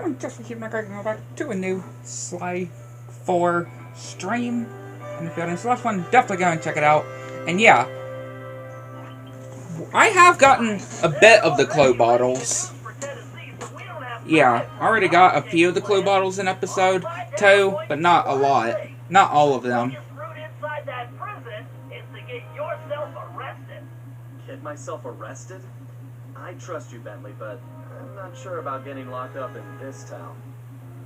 I'm just keep my going back to a new Sly 4 stream. And if you haven't seen the last one, definitely go and check it out. And yeah, I have gotten a bit of the Clo bottles. Yeah, I already got a few of the Clo bottles in episode 2, but not a lot. Not all of them. Get myself arrested? I trust you, Bentley, but I'm not sure about getting locked up in this town.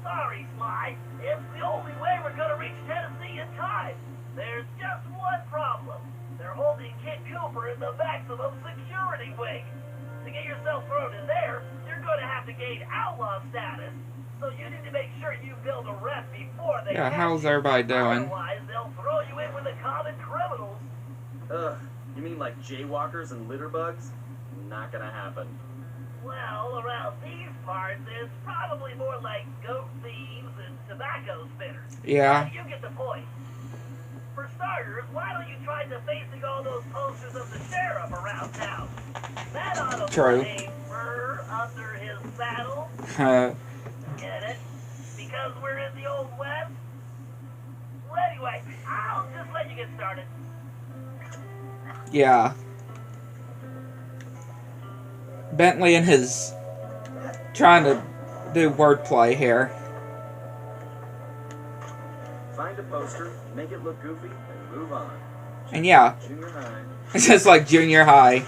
Sorry, Sly. It's the only way we're gonna reach Tennessee in time. There's just one problem. They're holding Kid Cooper in the maximum security wing. To get yourself thrown in there, you're gonna have to gain outlaw status. So you need to make sure you build a rep before they Yeah, how's everybody doing? Otherwise, they'll throw you in with the common criminals. Ugh, you mean like jaywalkers and litterbugs? Not gonna happen. Well, around these parts, it's probably more like goat thieves and tobacco spitters. Yeah. You get the point. For starters, why don't you try defacing all those posters of the sheriff around town? That ought to True. put a fur under his saddle. Get it? Because we're in the Old West? Well, anyway, I'll just let you get started. Yeah. Bentley and his trying to do wordplay here. Find a poster, make it look goofy, and move on. And yeah, Junior high. it's just like junior high.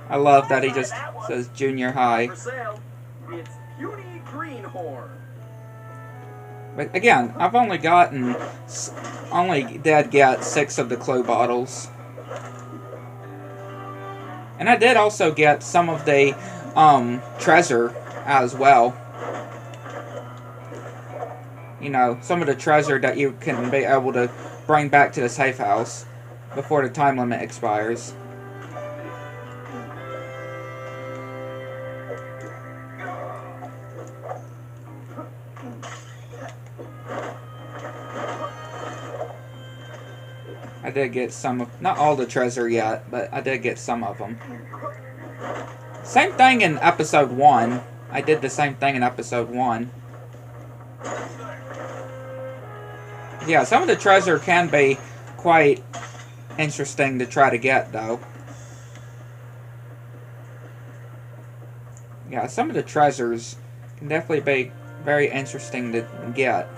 I love that he just says junior high. For sale, it's Puny Greenhorn. But again, I've only did get 6 of the Clo bottles. And I did also get some of the treasure as well. You know, some of the treasure that you can be able to bring back to the safe house before the time limit expires. I did get some of, not all the treasure yet, but I did get some of them. Same thing in episode 1. I did the same thing in episode 1. Yeah, some of the treasure can be quite interesting to try to get, though. Yeah, some of the treasures can definitely be very interesting to get.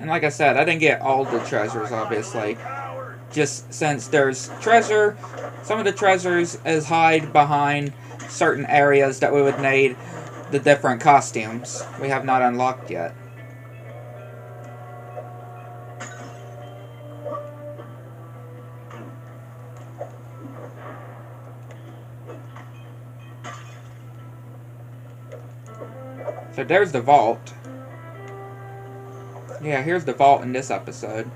And like I said, I didn't get all the treasures, obviously. Just since there's treasure, some of the treasures is hide behind certain areas that we would need the different costumes we have not unlocked yet. So there's the vault. Yeah, here's the vault in this episode.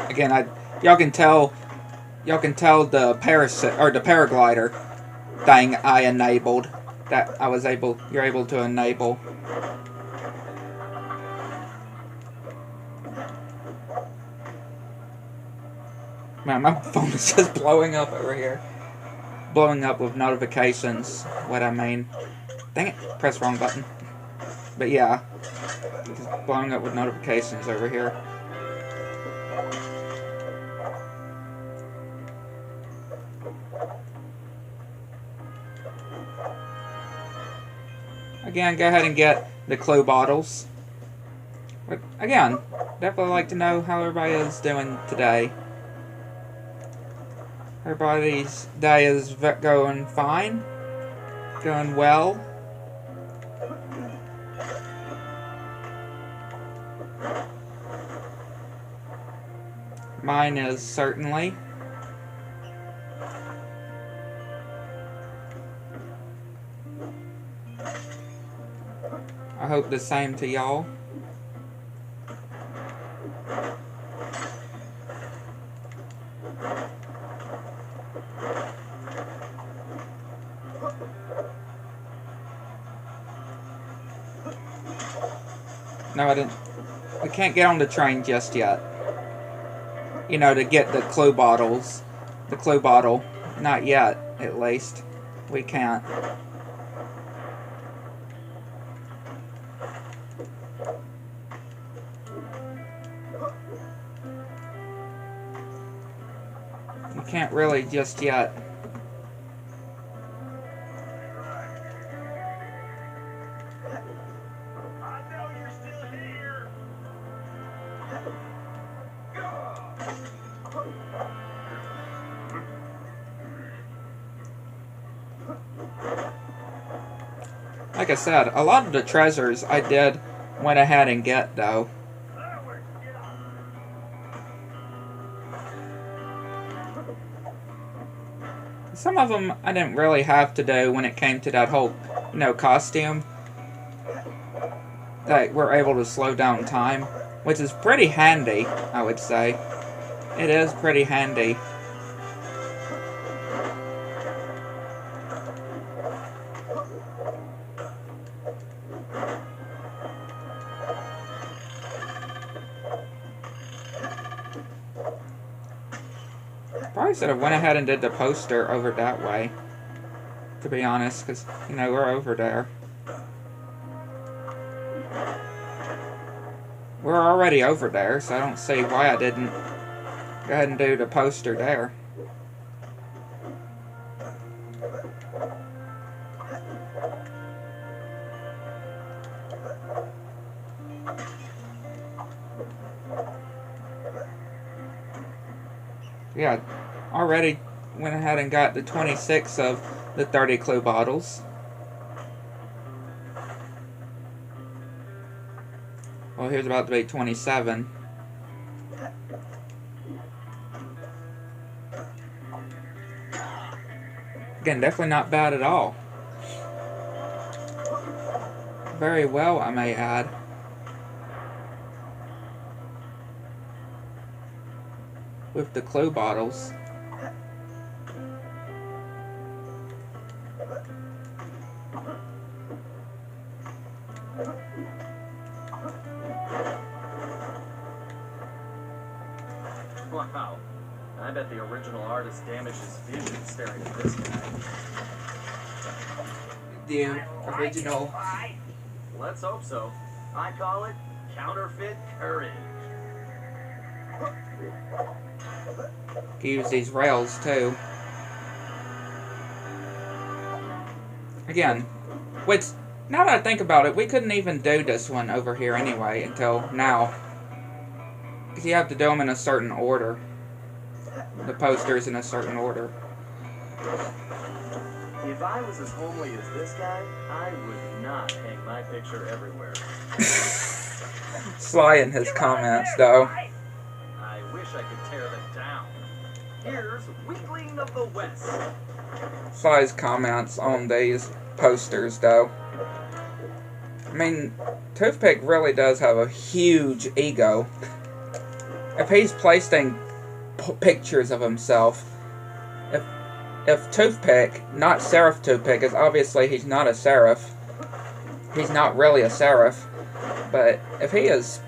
Again, y'all can tell the paraglider thing I enabled. That you're able to enable. Man, my phone is just blowing up over here. Blowing up with notifications, what I mean. Dang it, press wrong button. But yeah, just blowing up with notifications over here. Again, go ahead and get the Clo bottles. But again, definitely like to know how everybody is doing today. Everybody's day is going fine. Going well. Mine is certainly. I hope the same to y'all. No, I didn't. We can't get on the train just yet. You know, to get the clue bottles. The clue bottle. Not yet, at least. We can't. We can't really just yet. Like I said, a lot of the treasures I did went ahead and get, though. Some of them I didn't really have to do when it came to that whole, you know, costume. That we're able to slow down time, which is pretty handy, I would say. It is pretty handy. Probably should have went ahead and did the poster over that way, to be honest, because, you know, we're over there. We're already over there, so I don't see why I didn't go ahead and do the poster there. Yeah, already went ahead and got the 26 of the 30 clue bottles. Well, here's about to be 27. Again, definitely not bad at all. Very well, I may add. With the clue bottles. Wow. I bet the original artist damaged his vision staring at this guy. The original. Let's hope so. I call it counterfeit courage. Use these rails too. Again, which, now that I think about it, we couldn't even do this one over here anyway until now. Because you have to do them in a certain order. The posters in a certain order. If I was as homely as this guy, I would not hang my picture everywhere. Sly in his comments, though. I wish I could tear them down. Here's Weakling of the West. Sly's comments on these posters, though. I mean, Toothpick really does have a huge ego. If he's placing pictures of himself, if Toothpick, not Seraph Toothpick, is obviously he's not a Seraph. He's not really a Seraph. But if he is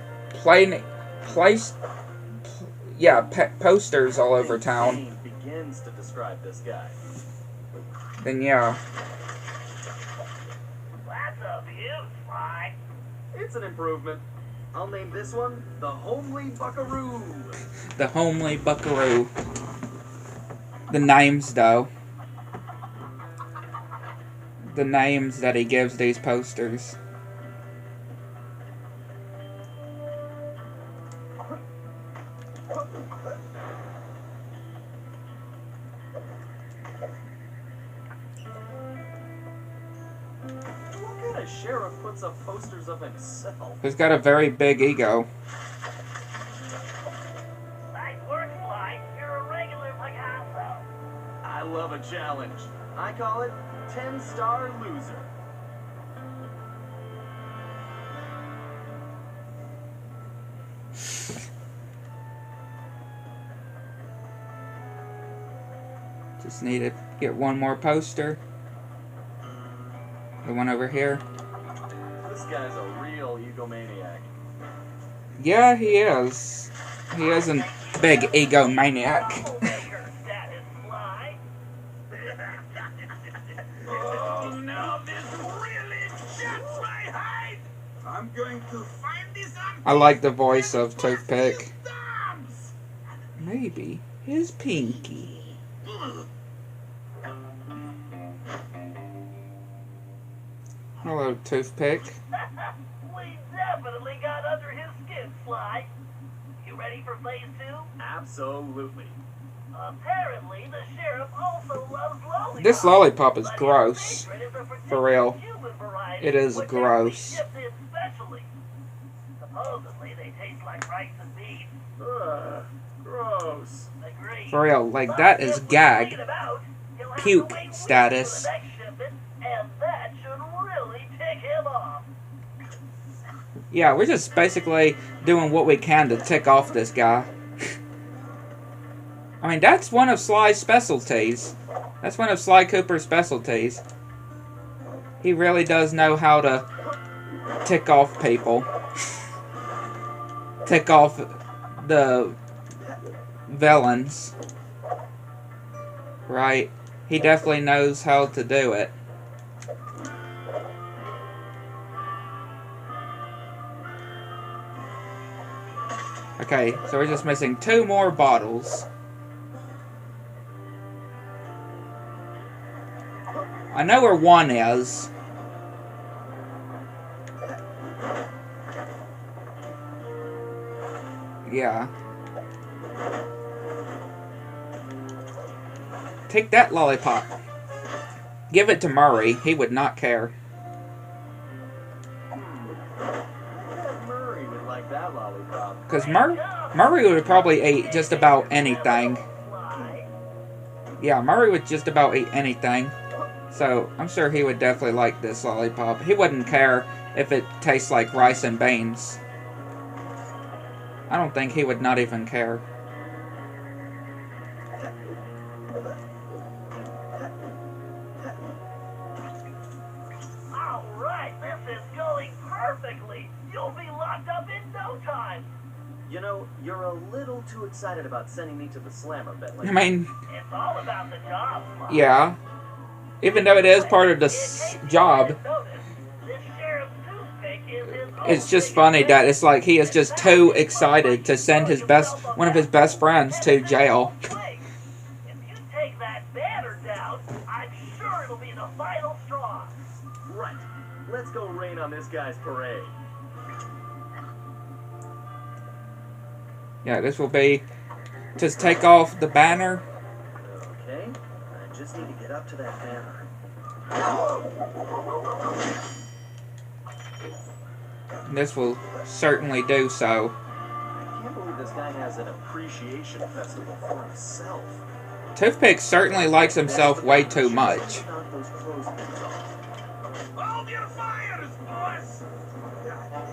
posters all over town, begins to describe this guy. Then yeah. That's a beaut, Sly. It's an improvement. I'll name this one the Homely Buckaroo. The Homely Buckaroo. The names, though. The names that he gives these posters. What kind of sheriff puts up posters of himself? He's got a very big ego. Nice work, Sly. You're a regular Picasso. I love a challenge. I call it 10-star loser. Just need to get one more poster. The one over here. This guy's a real egomaniac. Yeah, he is. He is a big egomaniac. Troublemaker status, Sly. Oh, now this really shoots my hide! I'm going to find this I like the voice of Toothpick. thumbs! Maybe his pinky. Hello, Toothpick. We definitely got under his skin, Sly. You ready for phase 2? Absolutely. Apparently, the sheriff also loves lollipops. This lollipop is But his gross. favorite is a For real. particular Cuban variety, It is which gross. actually shipped in specially. Supposedly, they taste like rice and beans. Ugh, gross. Agreed. For real, like But that is if we gag. complain about, he'll have to Puke wait weeks status. for the next shipment, and that should really tick him off. Yeah, we're just basically doing what we can to tick off this guy. I mean, that's one of Sly's specialties. That's one of Sly Cooper's specialties. He really does know how to tick off people. Tick off the villains. Right? He definitely knows how to do it. Okay, so we're just missing 2 more bottles. I know where one is. Yeah. Take that lollipop. Give it to Murray. He would not care. Murray would like that lollipop. Because Murray would probably eat just about anything. Sly. Yeah, Murray would just about eat anything. So, I'm sure he would definitely like this lollipop. He wouldn't care if it tastes like rice and beans. I don't think he would not even care. Alright, this is going perfectly. You'll be locked up in no time. You know, you're a little too excited about sending me to the slammer, Bentley. I mean, It's all about the job, Sly. yeah. Even though it is part of the job, This sheriff's toothpick is his own it's just biggest funny fan. that it's like he is just too excited to send his one of his best friends to jail. If you take that banner down, I'm sure it'll be the final straw. Right. Let's go rain on this guy's parade. Yeah, this will be just take off the banner. Okay. I just need to get up to that banner. And this will certainly do so. I can't believe this guy has an appreciation festival for himself. Toothpick certainly likes himself way too much. Knock those clothespins off. Hold your fires, boys! Goddamn,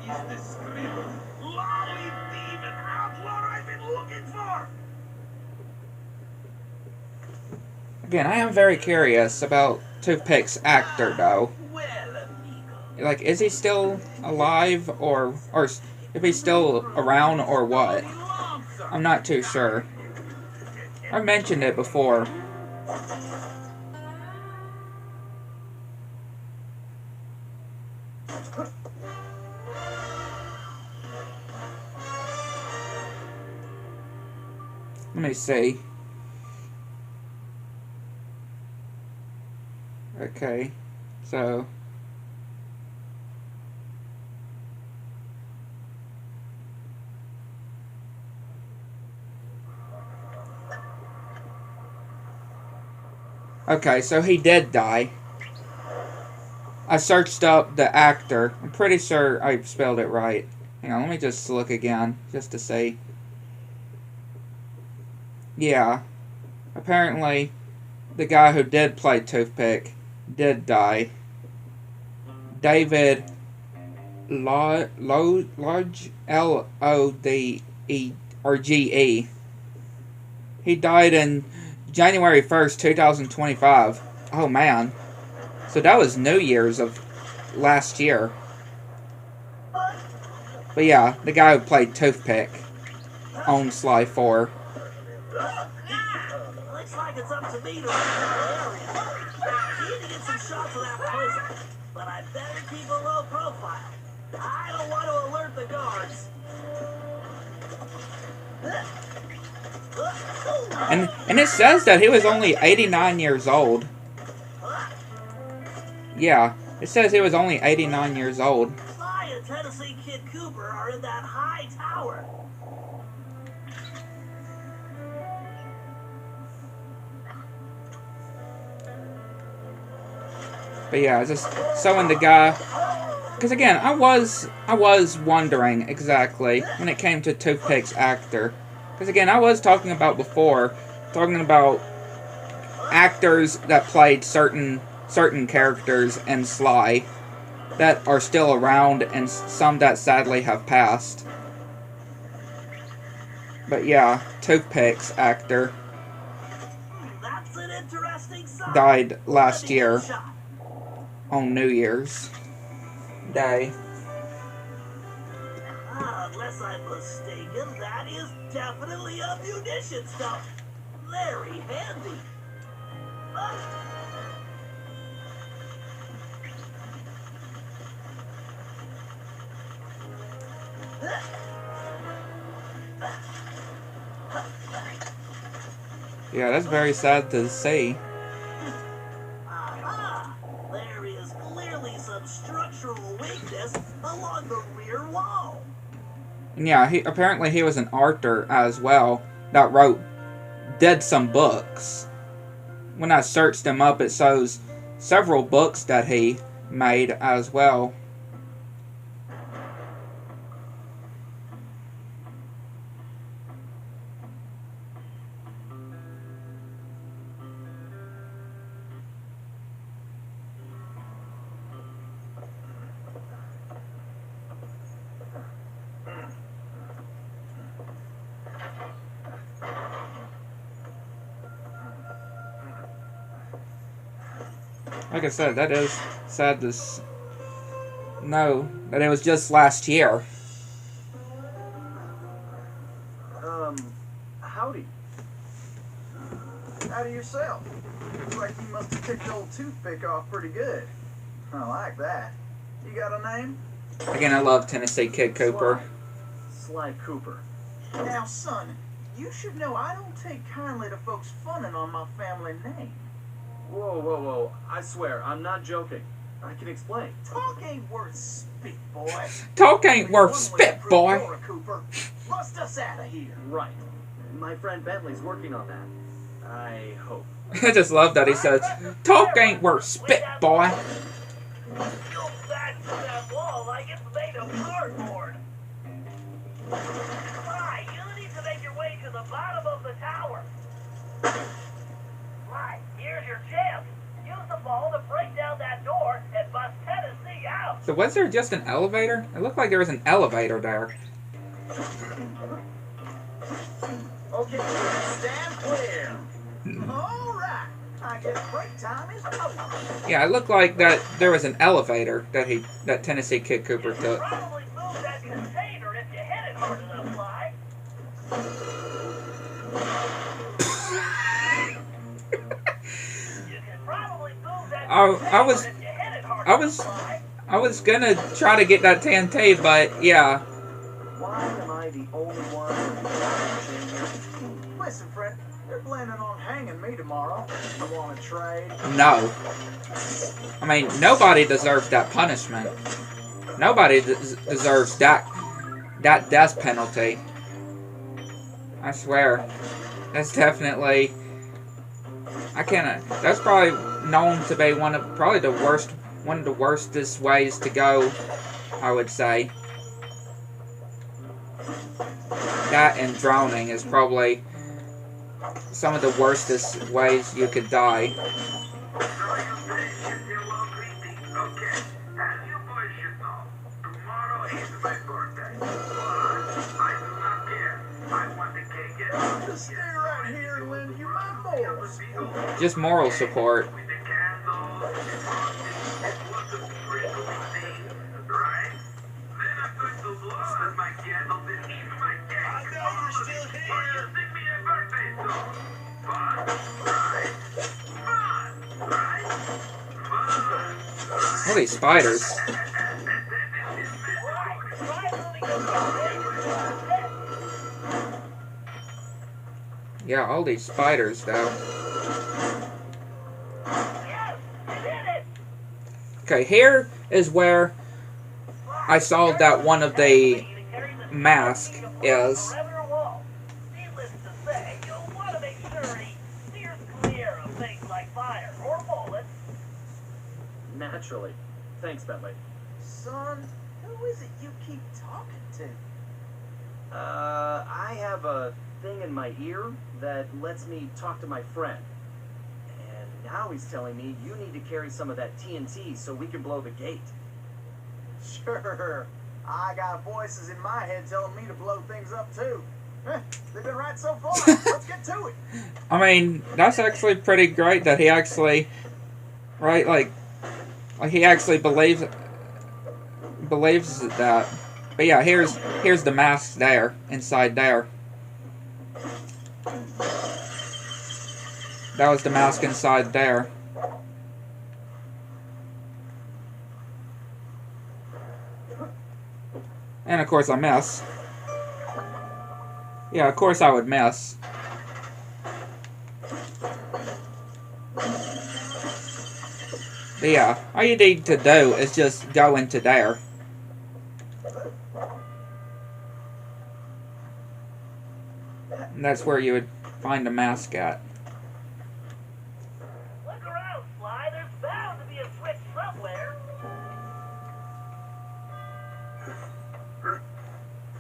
is the script lolly demon outlaw I've been looking for? Again, I am very curious about Toothpick's actor, though. Well, amigo. Like, is he still alive, or if he's still around, or what? I'm not too sure. I mentioned it before. Let me see. Okay, so okay, so he did die. I searched up the actor. I'm pretty sure I spelled it right. Hang on, let me just look again, just to see. Yeah, apparently the guy who did play Toothpick did die. David Lodge, L-O-D-E, or G-E. He died in January 1st, 2025. Oh, man. So that was New Year's of last year. But yeah, the guy who played Toothpick on Sly 4. Looks like it's up to me to run that area. Need to get some shots of that prison, but I better keep a low profile. I don't want to alert the guards. And it says that he was only 89 years old. Yeah, it says he was only 89 years old. Sly and Tennessee Kid Cooper are in that high tower. But yeah, just showing the guy. Because again, I was wondering exactly when it came to Toothpick's actor. Because again, I was talking about actors that played certain characters in Sly that are still around, and some that sadly have passed. But yeah, Toothpick's actor That's an interesting sign. died last year on New Year's Day. Unless I'm mistaken, that is definitely ammunition stuff. Very handy. Yeah, that's very sad to see. Aha! There is clearly some structural weakness along the rear wall. And yeah, apparently he was an author as well that did some books. When I searched him up, it shows several books that he made as well. Like I said, that is sad to know that it was just last year. Howdy. Howdy yourself. Looks like you must have picked old Toothpick off pretty good. I like that. You got a name? Again, I love Tennessee Kid Cooper. Sly Cooper. Now, son, you should know I don't take kindly to folks funning on my family name. Whoa, whoa, whoa. I swear, I'm not joking. I can explain. Talk ain't worth spit, boy. Talk ain't worth spit, boy. You're a Cooper. Bust us out of here. Right. My friend Bentley's working on that. I hope. I just love that he says, talk ain't worth spit, boy. You'll back to that wall like it's made of cardboard. Sly, you need to make your way to the bottom of the tower. Sly, here's your chance. Use the ball to break down that door and bust Tennessee out. So was there just an elevator? It looked like there was an elevator there. Okay, stand clear. All right. I guess break time is over. Yeah, it looked like that there was an elevator that Tennessee Kid Cooper You can took. probably move that container if you hit it hard enough, Sly. You can probably move that I was- container if you hit it hard I enough, was- Sly. I was gonna try to get that TNT, but yeah. Why am I the only one here? Listen, friend, they're planning on hanging me tomorrow. You want to trade? No. I mean, nobody deserves that punishment. Nobody deserves that death penalty. I swear. That's definitely... That's probably known to be one of the worstest ways to go, I would say. That and drowning is probably some of the worstest ways you could die. Just stay right here and lend you my morals. Just moral support. All these spiders. Yeah, all these spiders, though. Okay, here is where I saw that one of the masks is. Needless to say, you'll want to make sure he steers clear of things like fire or bullets. Naturally. Thanks, Bentley. Son, who is it you keep talking to? I have a thing in my ear that lets me talk to my friend. And now he's telling me you need to carry some of that TNT so we can blow the gate. Sure. I got voices in my head telling me to blow things up too. They've been right so far. Let's get to it. I mean, that's actually pretty great that he actually, right, like he actually believes that. But yeah, here's the mask there, inside there. That was the mask inside there. And of course I miss. Yeah, of course I would miss. But yeah, all you need to do is just go into there. And that's where you would find a mask at. Look around, Sly. There's bound to be a switch somewhere.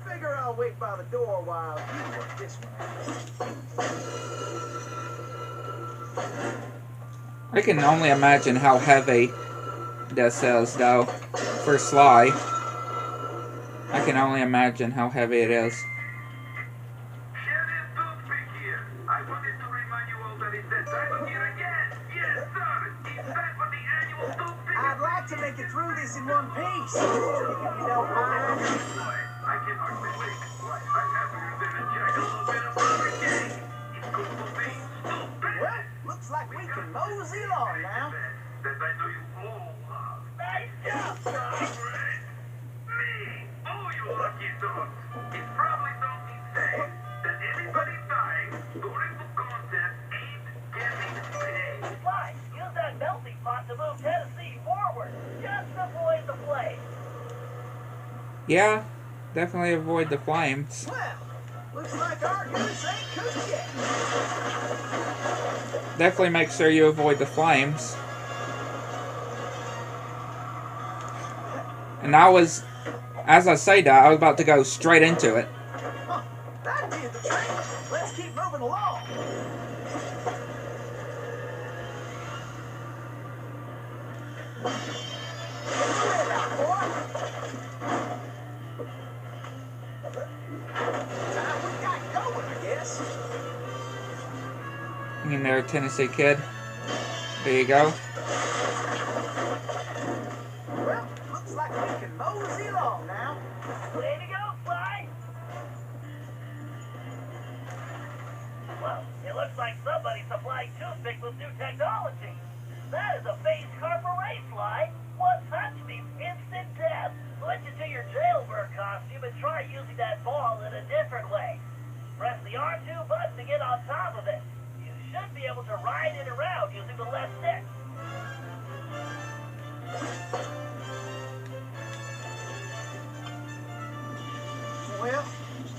Figure I'll wait by the door while you work this one. I can only imagine how heavy this is, though, for Sly. I can only imagine how heavy it is. I'd like to make it through this in one piece. If you don't mind. Well, looks like we can mosey along now. Nice job, Sly. Me? Oh, you lucky dogs. It probably don't be safe that anybody dying during the contest ain't getting paid. Sly, use that melting pot to move Tennessee forward. Just avoid the flames. Yeah, definitely avoid the flames. Well, looks like our goose ain't cooked yet. Definitely make sure you avoid the flames. And I was, as I say that, I was about to go straight into it. Huh, that did the trick. Let's keep moving along. Get the lid out, boy. Time we got going, I guess. In there, Tennessee Kid. There you go. Well, looks like we can mosey along now. Way to go, Sly. Well, it looks like somebody supplying toothpicks with new technology. That is a phase car parade, Sly. One touch means instant death. Switch into your jailbird costume and try using that ball in a different way. Press the R2 button to get on top of it. You should be able to ride it around using the left stick. Well,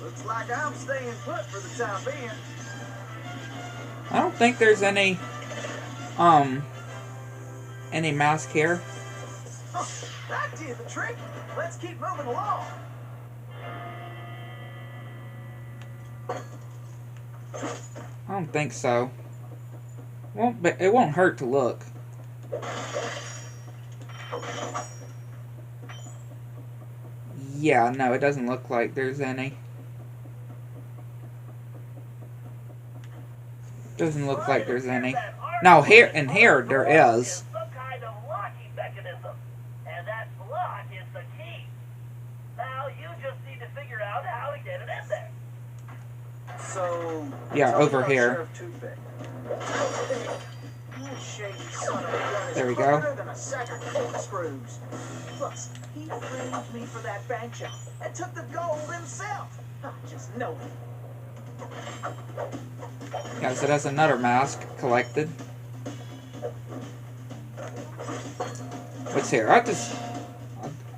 looks like I'm staying put for the time being. I don't think there's any mask here. Huh, that did the trick. Let's keep moving along. I don't think so. It won't hurt to look. Yeah, no, it doesn't look like there's any. Doesn't look like there's any. Now here there is. Some kind of locking mechanism, and that lock is the key. Now you just need to figure out how to get it in there. So... Yeah, tell me over about here. Sheriff Toothpick. shady son of a gun is There we go. harder than a sack of corkscrews. Plus, he framed me for that bank job and took the gold himself. I just know it. Yeah, so that's another mask collected. What's here?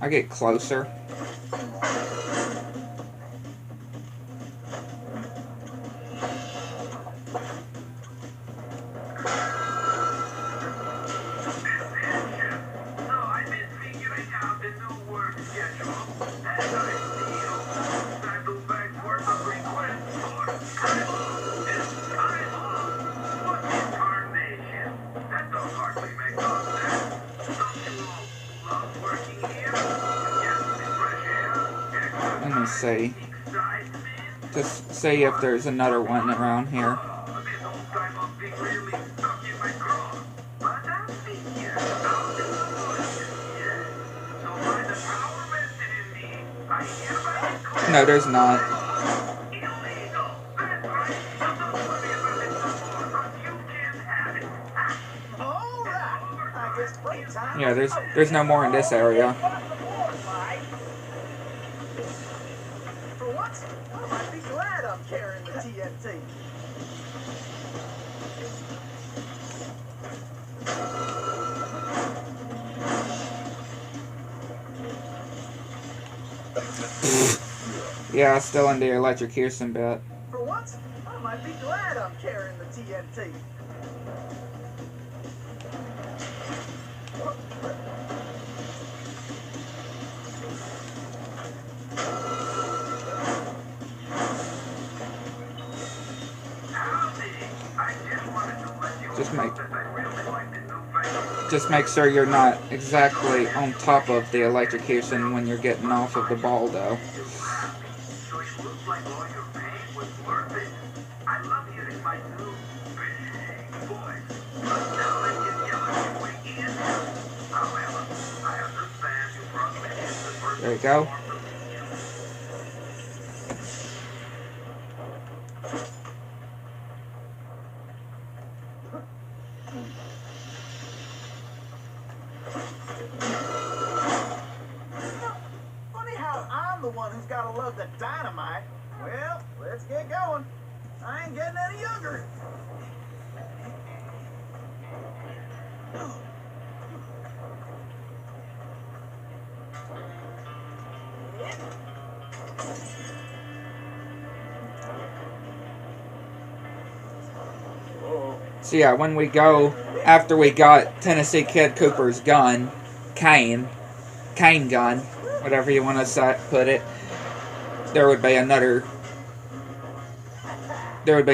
I get closer. Let me see. Just see if there's another one around here. No, there's not. Yeah, there's no more in this area. For once, I might be glad I'm carrying the TNT. Yeah, still in the electrocution bit. For once, I might be glad I'm carrying the TNT. Just make sure you're not exactly on top of the electrocution when you're getting off of the ball, though. There you go. Funny how I'm the one who's got to love the dynamite. Well, let's get going. I ain't getting any younger. So yeah, when we go, after we got Tennessee Kid Cooper's gun, Kane gun, whatever you want to put it, there would be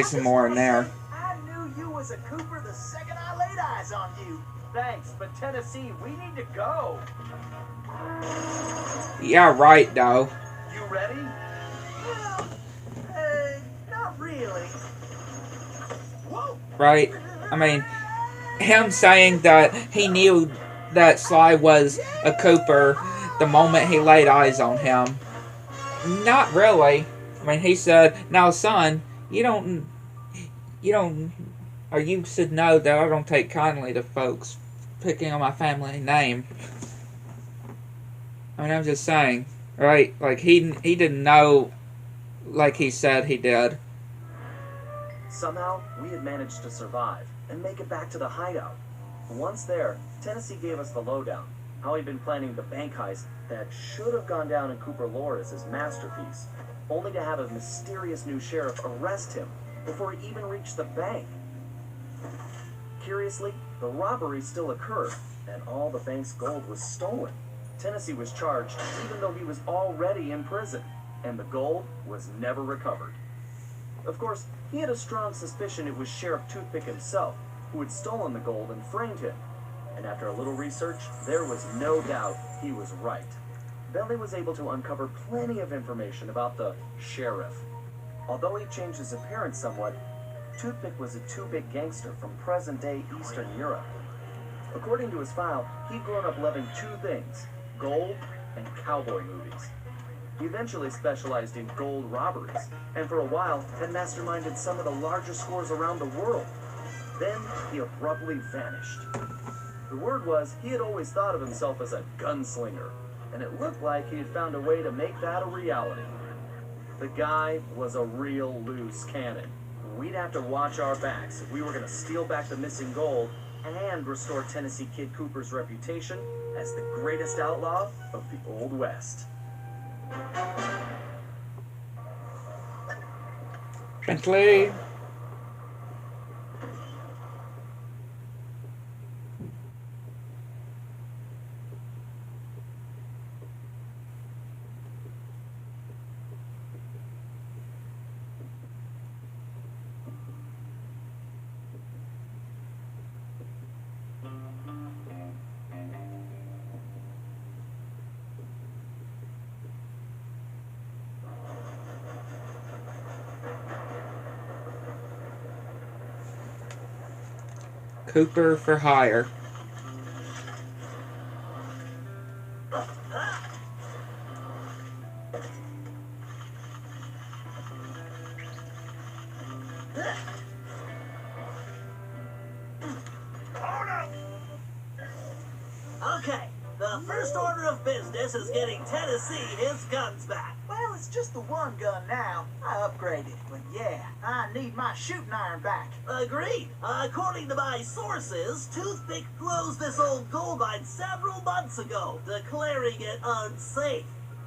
some more in there. I knew you was a Cooper the second I laid eyes on you. Thanks, but Tennessee, we need to go. Yeah, right, though. You ready? Well, not really. Whoa. Right? I mean, him saying that he knew that Sly was a Cooper the moment he laid eyes on him. Not really. I mean, he said, "Now, son, you should know that I don't take kindly to folks picking on my family name." I mean, I'm just saying, right? Like, he didn't know like he said he did. Somehow, we had managed to survive and make it back to the hideout. Once there, Tennessee gave us the lowdown, how he'd been planning the bank heist that should have gone down in Cooper lore as his masterpiece, only to have a mysterious new sheriff arrest him before he even reached the bank. Curiously, the robbery still occurred, and all the bank's gold was stolen. Tennessee was charged even though he was already in prison, and the gold was never recovered. Of course, he had a strong suspicion it was Sheriff Toothpick himself who had stolen the gold and framed him. And after a little research, there was no doubt he was right. Bentley was able to uncover plenty of information about the sheriff. Although he changed his appearance somewhat, Toothpick was a two-bit gangster from present-day Eastern Europe. According to his file, he'd grown up loving two things: gold and cowboy movies. He eventually specialized in gold robberies, and for a while had masterminded some of the largest scores around the world. Then he abruptly vanished. The word was he had always thought of himself as a gunslinger, and it looked like he had found a way to make that a reality. The guy was a real loose cannon. We'd have to watch our backs if we were going to steal back the missing gold and restore Tennessee Kid Cooper's reputation as the greatest outlaw of the Old West. Bentley. Cooper for hire. Okay, the first order of business is getting Tennessee his guns back. Well, it's just the one gun now. I upgraded, but yeah, I need my shooting iron back. Agreed. According to my sources, Toothpick closed this old gold mine several months ago, declaring it unsafe.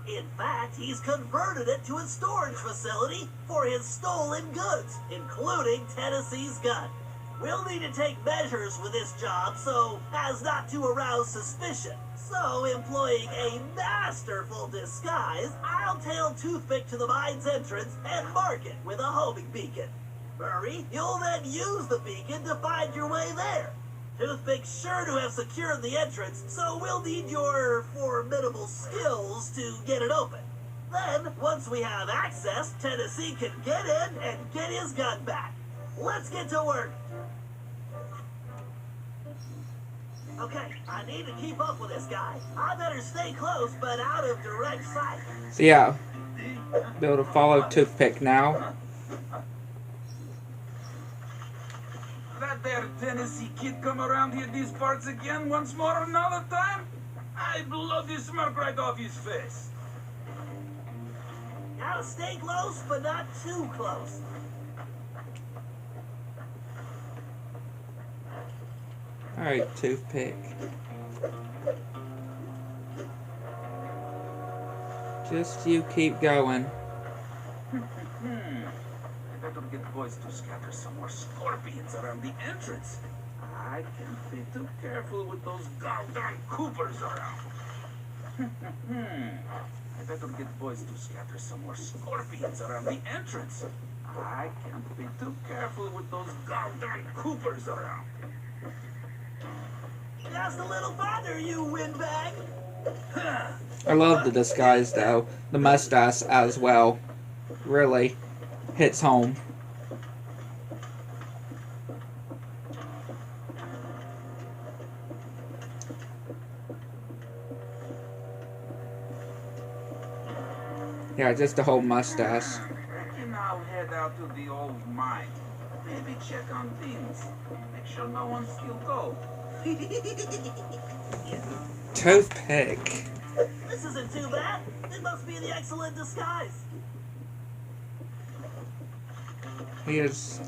In fact, he's converted it to a storage facility for his stolen goods, including Tennessee's gun. We'll need to take measures with this job so as not to arouse suspicion. So, employing a masterful disguise, I'll tail Toothpick to the mine's entrance and mark it with a homing beacon. Murray, you'll then use the beacon to find your way there. Toothpick's sure to have secured the entrance, so we'll need your formidable skills to get it open. Then, once we have access, Tennessee can get in and get his gun back. Let's get to work. Okay, I need to keep up with this guy. I better stay close, but out of direct sight. So yeah, be able to follow Toothpick now. That there Tennessee kid come around here these parts again once more another time? I blow the smirk right off his face. Gotta stay close, but not too close. Alright, Toothpick. Just you keep going. I better get the boys to scatter some more scorpions around the entrance. I can't be too careful with those goddamn Coopers around. I better get the boys to scatter some more scorpions around the entrance. I can't be too careful with those goddamn Coopers around. Just a little farther, you windbag. I love the disguise though. The mustache as well. Really hits home. Yeah, just the whole mustache. Reckon I'll head out to the old mine. Maybe check on things. Make sure no one steal gold. Toothpick. This isn't too bad. It must be the excellent disguise. He is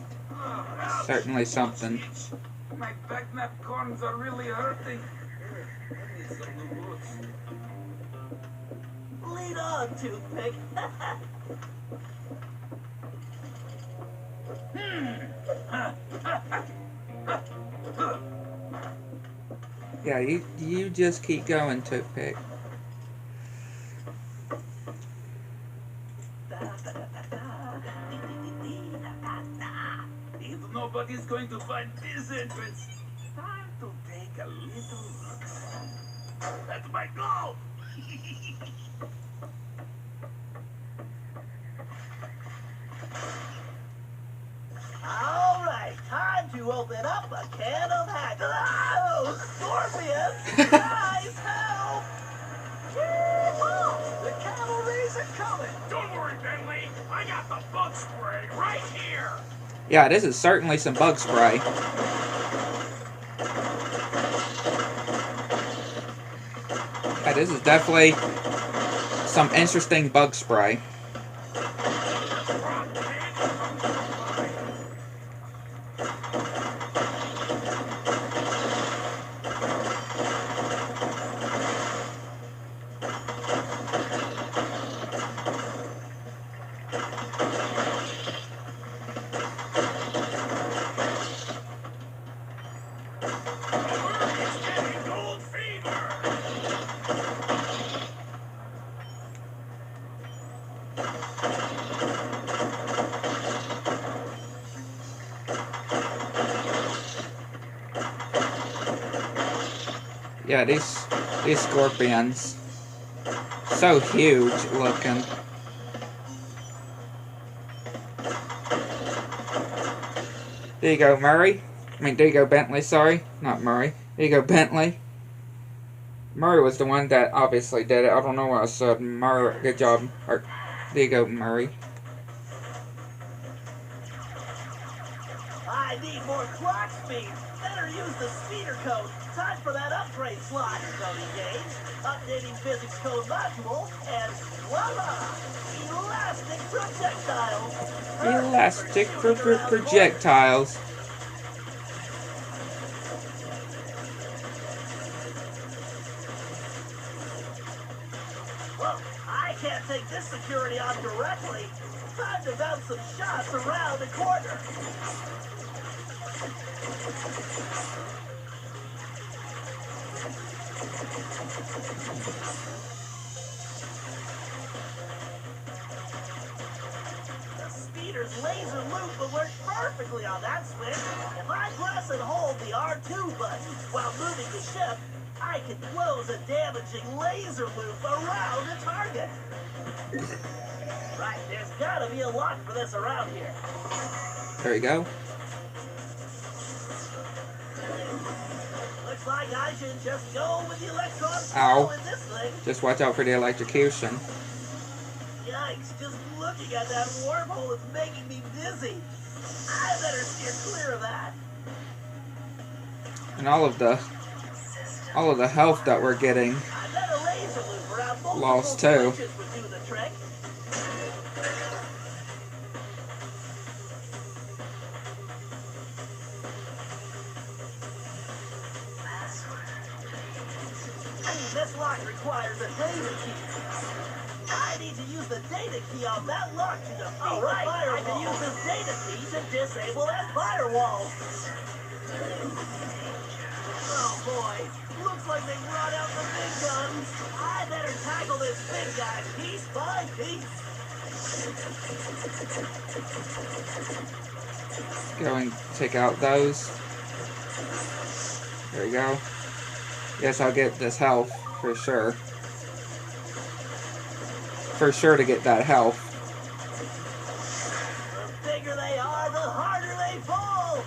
certainly something. My back nap corns are really hurting. I need some new boots. Lead on, Toothpick. Yeah, you just keep going, Toothpick. If nobody's going to find this entrance, time to take a little look. That's my goal! All right, time to open up a can of hack. Oh, Scorpion! Guys, help! Yeehaw! The cavalry's are coming. Don't worry, Bentley. I got the bug spray right here. Yeah, this is certainly some bug spray. Yeah, this is definitely some interesting bug spray. Yeah, these scorpions, so huge looking. There you go, Murray. There you go, Bentley, sorry. Not Murray. There you go, Bentley. Murray was the one that obviously did it. I don't know what I said. Murray, good job. There you go, Murray. I need more clock speed. Better use the speeder code. Time for that upgrade slot, Cody Gage. Updating physics code module, and voila! Elastic projectiles. Elastic projectiles. Well, I can't take this security on directly. Time to bounce some shots around the corner. The speeder's laser loop will work perfectly on that switch. If I press and hold the R2 button while moving the ship, I can close a damaging laser loop around the target. Right, there's gotta be a lock for this around here. There you go. Looks like I should just go with the electron Ow. flow in this thing. Just watch out for the electrocution. Yikes, just looking at that wormhole is making me dizzy. I better steer clear of that. And all of the health that we're getting I bet a laser loop around multiple lost too. switches would do the trick. This lock requires a data key. I need to use the data key on that lock to defeat the firewall. I can use this data key to disable that firewall. Oh boy, looks like they brought out the big guns. I better tackle this big guy piece by piece. Go and take out those. There you go. Guess I'll get this health for sure. For sure to get that health. The bigger they are, the harder they fall.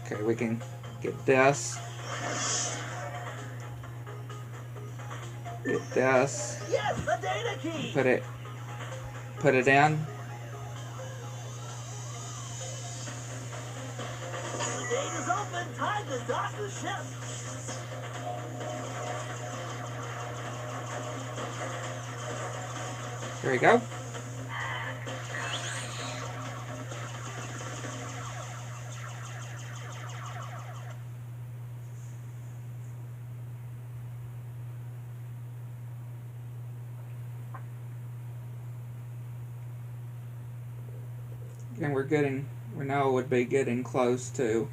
Okay, we can get this. Get this. Yes, the data key. Put it in. The gate is open. Time to dock the ship. There you go. And we now would be getting close to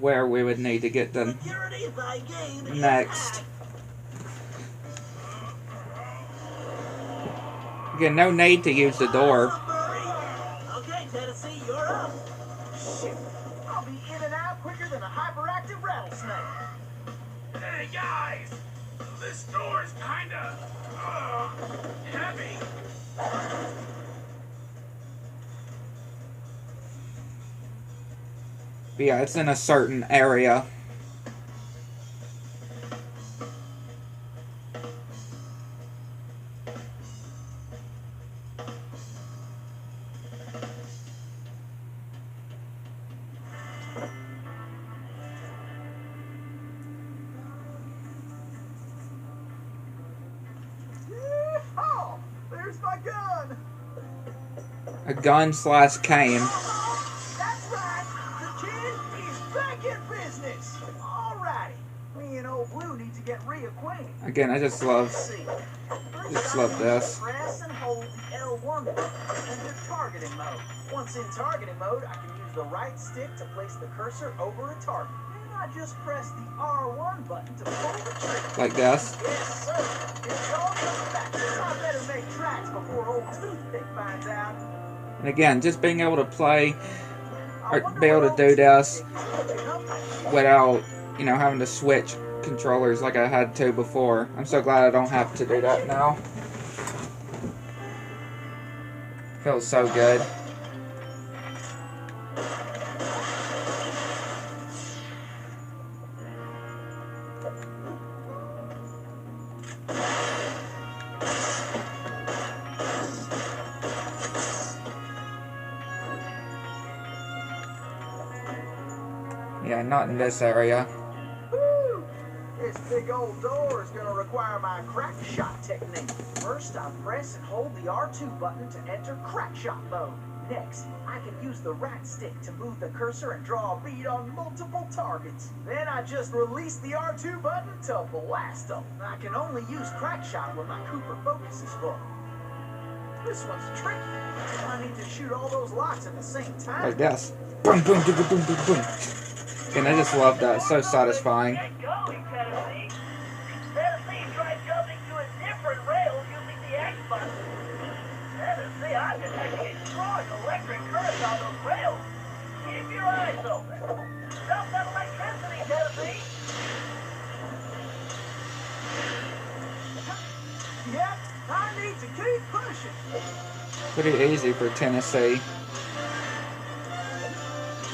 where we would need to get the Security by game is next. hacked. Again, no need to use the door. Okay, Tennessee, you're up. Shit, I'll be in and out quicker than a hyperactive rattlesnake. Hey guys, this door's kinda heavy. But yeah, it's in a certain area. gun! A gun/cane. That's right! The kid is back in business! Alrighty. Me and old Blue need to get reacquainted. Again, I just love this. Press and hold the L1 button to enter targeting mode. Once in targeting mode, I can use the right stick to place the cursor over a target. Then I just press the R1 button to pull the trigger. Like this. Yes, sir. It's all coming back. I better make tracks before old Toothpick finds out. And again, just being able to play, or be able to do this without, you know, having to switch controllers like I had to before. I'm so glad I don't have to do that now. Feels so good. Yeah, not in this area. Woo! This big old door is going to require my crack shot technique. First, I press and hold the R2 button to enter crack shot mode. Next, I can use the right stick to move the cursor and draw a bead on multiple targets. Then I just release the R2 button to blast them. I can only use crack shot when my Cooper focus is full. This one's tricky. I need to shoot all those locks at the same time. Like this. Boom, boom, boom, boom, boom, boom. And I just love that. It's so satisfying. Get going, Tennessee. Tennessee tried jumping to a different rail using the X button. Tennessee, I'm detecting a strong electric current on those rails. Keep your eyes open. Stop that electricity, Tennessee. Yep, I need to keep pushing. Pretty easy for Tennessee.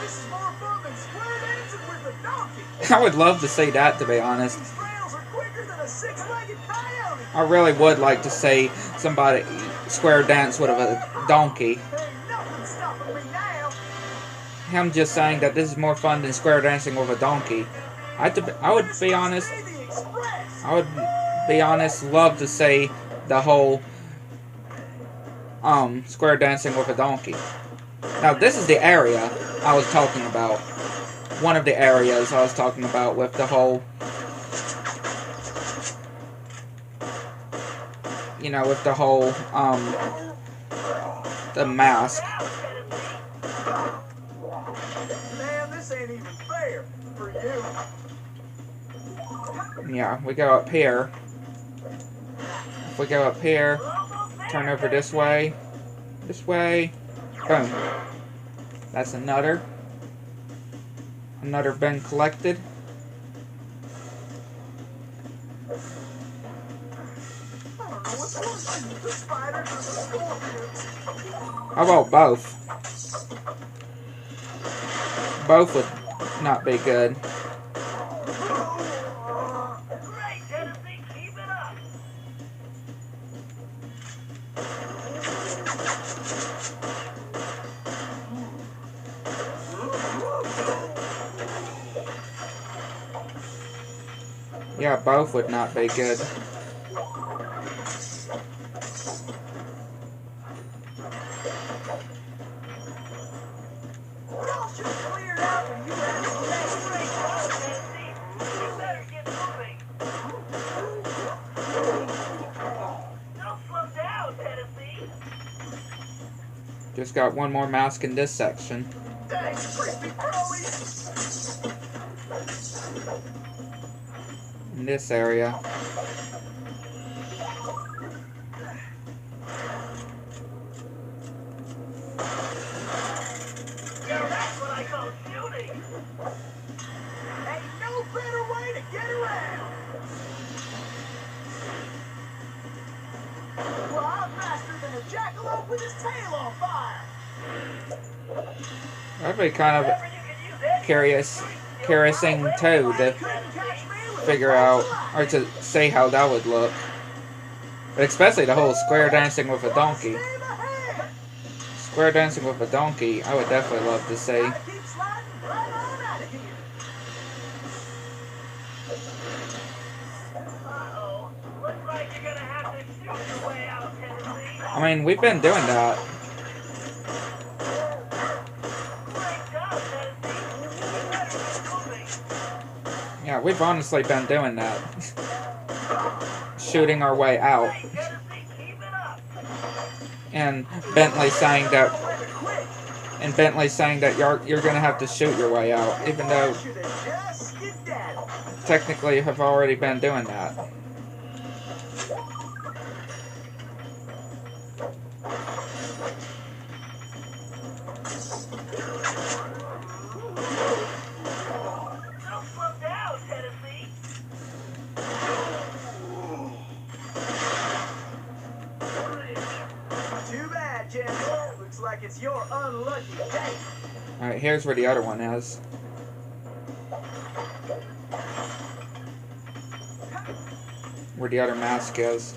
This is more fun than square dancing with a donkey. I would love to see that, to be honest. These rails are quicker than a six-legged coyote. I really would like to see somebody square dance with a donkey. Ain't nothing stopping me now. Him just saying that this is more fun than square dancing with a donkey. I would be honest. See the express. I would be honest. Love to see the whole square dancing with a donkey. Now this is the area I was talking about. One of the areas I was talking about with the whole, you know, with the whole the mask. Man, this ain't even fair for you. Yeah, we go up here. If we go up here, turn over this way, boom. That's another been collected. I don't know what's worse, the spiders or the scorpions. How about both? Both would not be good. Great, Tennessee, keep it up. Yeah, both would not be good. Y'all should have cleared out when you had the Great job, Tennessee. You better get moving. Don't slow down, Tennessee. Just got one more mask in this section. dang creepy crawlies. In this area. Now that's what I call shooting. Ain't no better way to get around. Well, I'm faster than a jackalope with his tail on fire. That'd be kind of curious too to figure out or to see how that would look. But especially the whole square dancing with a donkey. Square dancing with a donkey, I would definitely love to see. Gotta keep sliding right on out of here. Uh-oh. Looks like you're gonna have to shoot your way out, Tennessee. I mean, we've been doing that. Great job, Tennessee. You better keep moving. Yeah, we've honestly been doing that. Shooting our way out. Hey, Tennessee, keep it up. And Bentley saying that you're gonna have to shoot your way out, even though Should have just skedaddled. technically you have already been doing that. Don't slow down, Tennessee. Too bad, Jim. Looks like it's your unlucky day. Alright, here's where the other one is. Where the other mask is.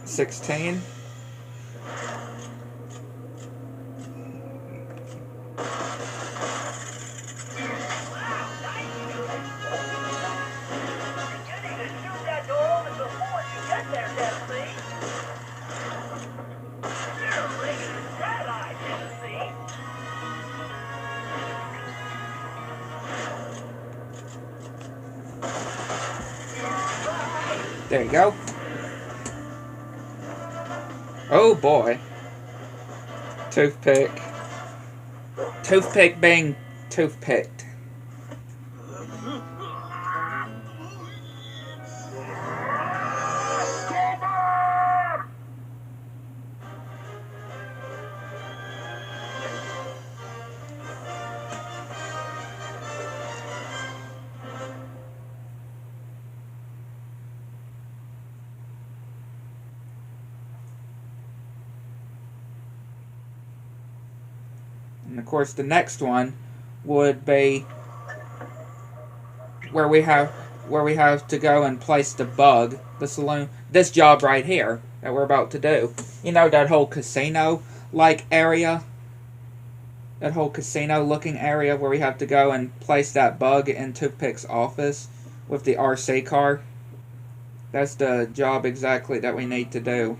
$16. You need to shoot that door open before you get there, Tennessee. You're a regular Jedi, Tennessee. There you go. Oh boy. Toothpick. Toothpick being toothpicked. And of course the next one would be where we have to go and place the bug, the saloon, this job right here that we're about to do. You know, that whole casino like area, that whole casino looking area where we have to go and place that bug in Toothpick's office with the RC car. That's the job exactly that we need to do.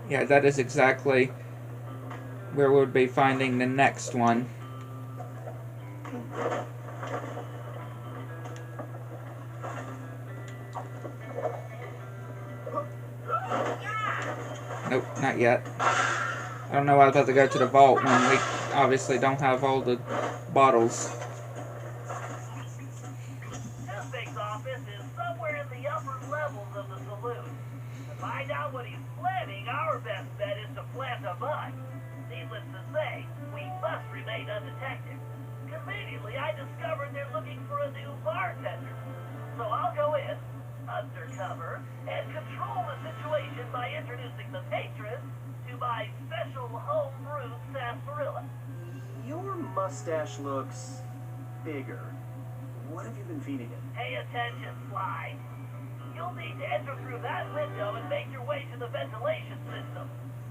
Yeah, that is exactly where we would be finding the next one. Nope, not yet. I don't know why I was about to go to the vault when we obviously don't have all the bottles. Toothpick's office is somewhere in the upper levels of the saloon. To find out what he's planning, our best bet is to plant a bug. Needless to say, we must remain undetected. Conveniently, I discovered they're looking for a new bartender. So I'll go in, undercover, and control the situation by introducing the patrons to my special home-brewed sarsaparilla. Your mustache looks bigger. What have you been feeding it? Pay attention, Sly. You'll need to enter through that window and make your way to the ventilation system.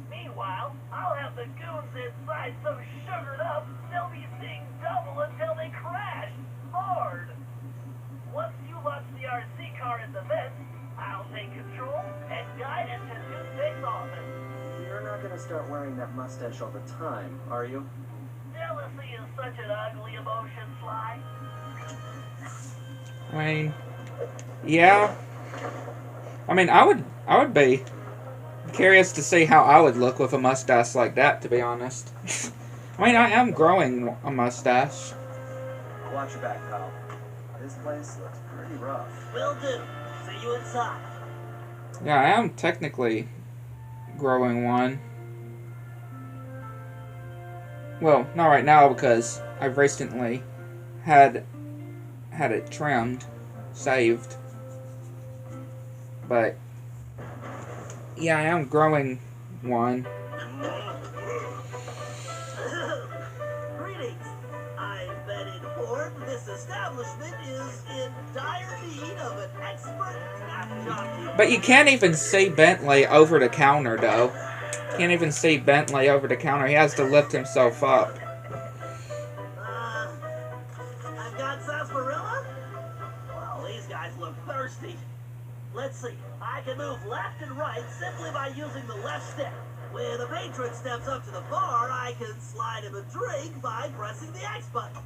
Meanwhile, I'll have the goons inside so sugared up they'll be seeing double until they crash hard. Once you launch the RC car in the vent, I'll take control and guide it to Toothpick's office. You're not gonna start wearing that mustache all the time, are you? Jealousy is such an ugly emotion, Sly. I mean, yeah. I mean, I would be curious to see how I would look with a mustache like that, to be honest. I mean, I am growing a mustache. Watch your back, pal. This place looks pretty rough. Will do. See you inside. Yeah, I am technically growing one. Well, not right now because I've recently had it trimmed, saved. But yeah, I am growing one. Greetings. I've been informed this establishment is in But you can't even see Bentley over the counter, though. Can't even see Bentley over the counter. He has to lift himself up. I've got sarsaparilla? Well, these guys look thirsty. Let's see. I can move left and right simply by using the left stick. When a patron steps up to the bar, I can slide him a drink by pressing the X button.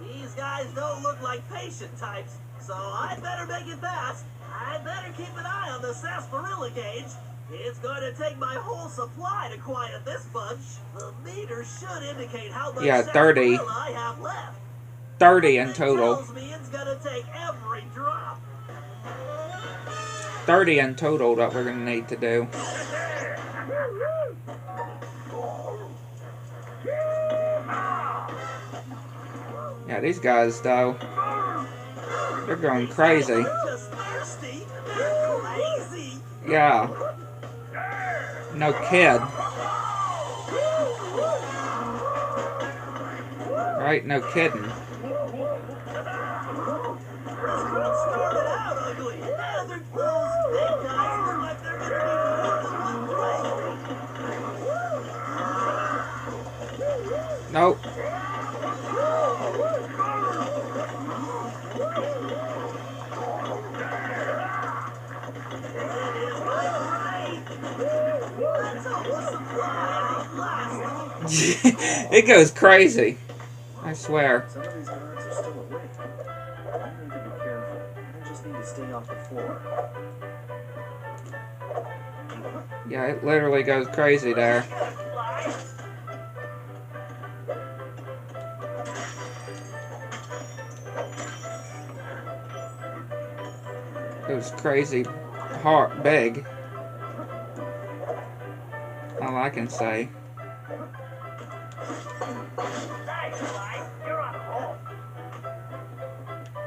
These guys don't look like patient types, so I'd better make it fast. I'd better keep an eye on the sarsaparilla gauge. It's going to take my whole supply to quiet this bunch. The meter should indicate how much 30. sarsaparilla I have left. 30 in total. Tells me it's going to take every drop. 30 in total that we're going to need to do. Yeah, these guys, though, they're going crazy. Just thirsty. They're crazy. Yeah. No kid. Right? No kidding. Started out ugly. Now they're close. Big guys look like they're going to be more than one drink. Nope. It goes crazy. I swear. Some of these guards are still awake. I need to be careful. I just need to stay off the floor. Yeah, it literally goes crazy there. It was crazy hard, big. All I can say.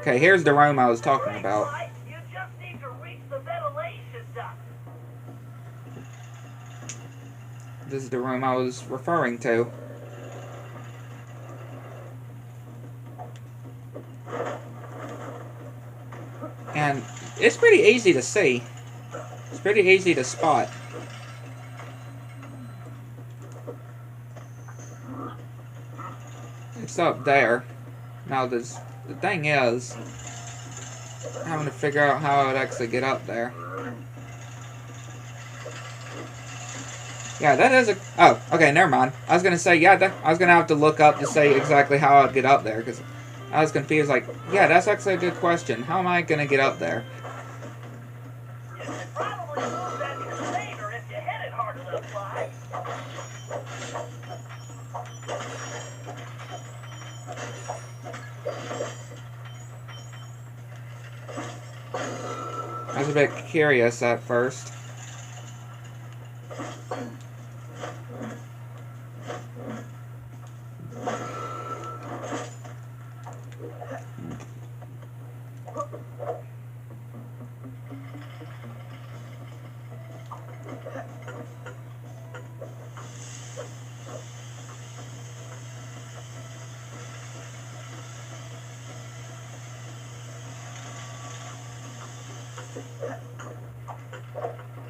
Okay, here's the room I was talking about. You just need to reach the ventilation duct. This is the room I was referring to. And it's pretty easy to see. It's pretty easy to spot. It's up there. Now the thing is, having to figure out how I would actually get up there. Yeah, that is a... Oh, okay, never mind. I was going to say, yeah, I was going to have to look up to say exactly how I'd get up there, because I was confused, like, yeah, that's actually a good question. How am I going to get up there? You should probably move that container if you hit it hard enough, Clyde. I was a bit curious at first.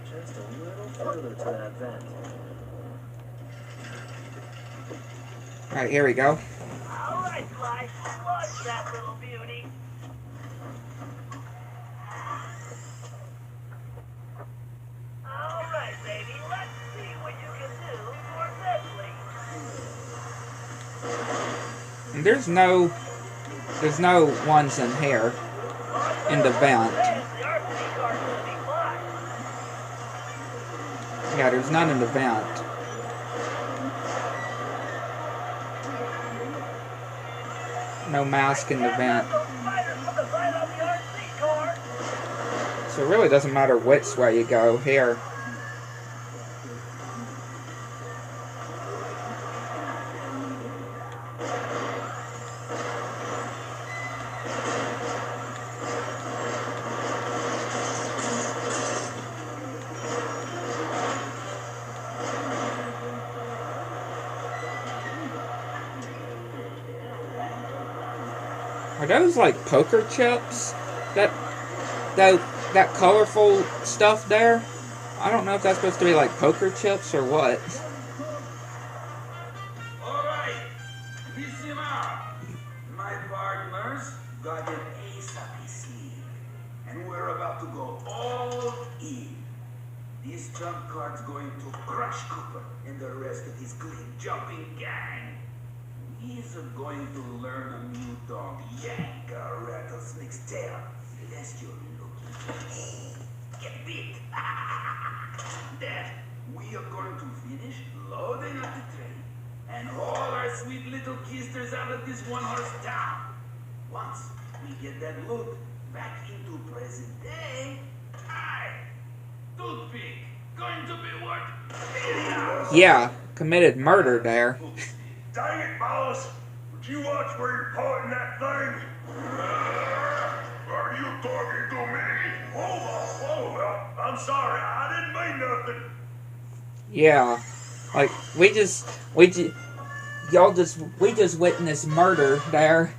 Just a little further to that vent. Alright, here we go. All right, Clyde. Launch that little beauty. All right, baby. Let's see what you can do for Bentley. And there's no ones in here in the vent. The RC car's gonna be fine. Yeah, there's none in the vent. No mask in the vent. So it really doesn't matter which way you go here. Are those like poker chips? That that colorful stuff there, I don't know if that's supposed to be like poker chips or what. Alright, listen up. My partners got an ace up his sleeve, and we're about to go all in. This trump card's going to crush Cooper and the rest of his clean jumping gang. He's going to learn a new dog yank a rattlesnake's tail, lest you're looking. Get bit. Then we are going to finish loading up the train and haul our sweet little kisters out of this one-horse town. Once we get that loot back into present day, toothpick going to be what? Yeah, committed murder there. Dang it, boss! Would you watch where you're pointing that thing? Are you talking to me? Whoa, I'm sorry, I didn't mean nothing. Yeah, like we just witnessed murder there,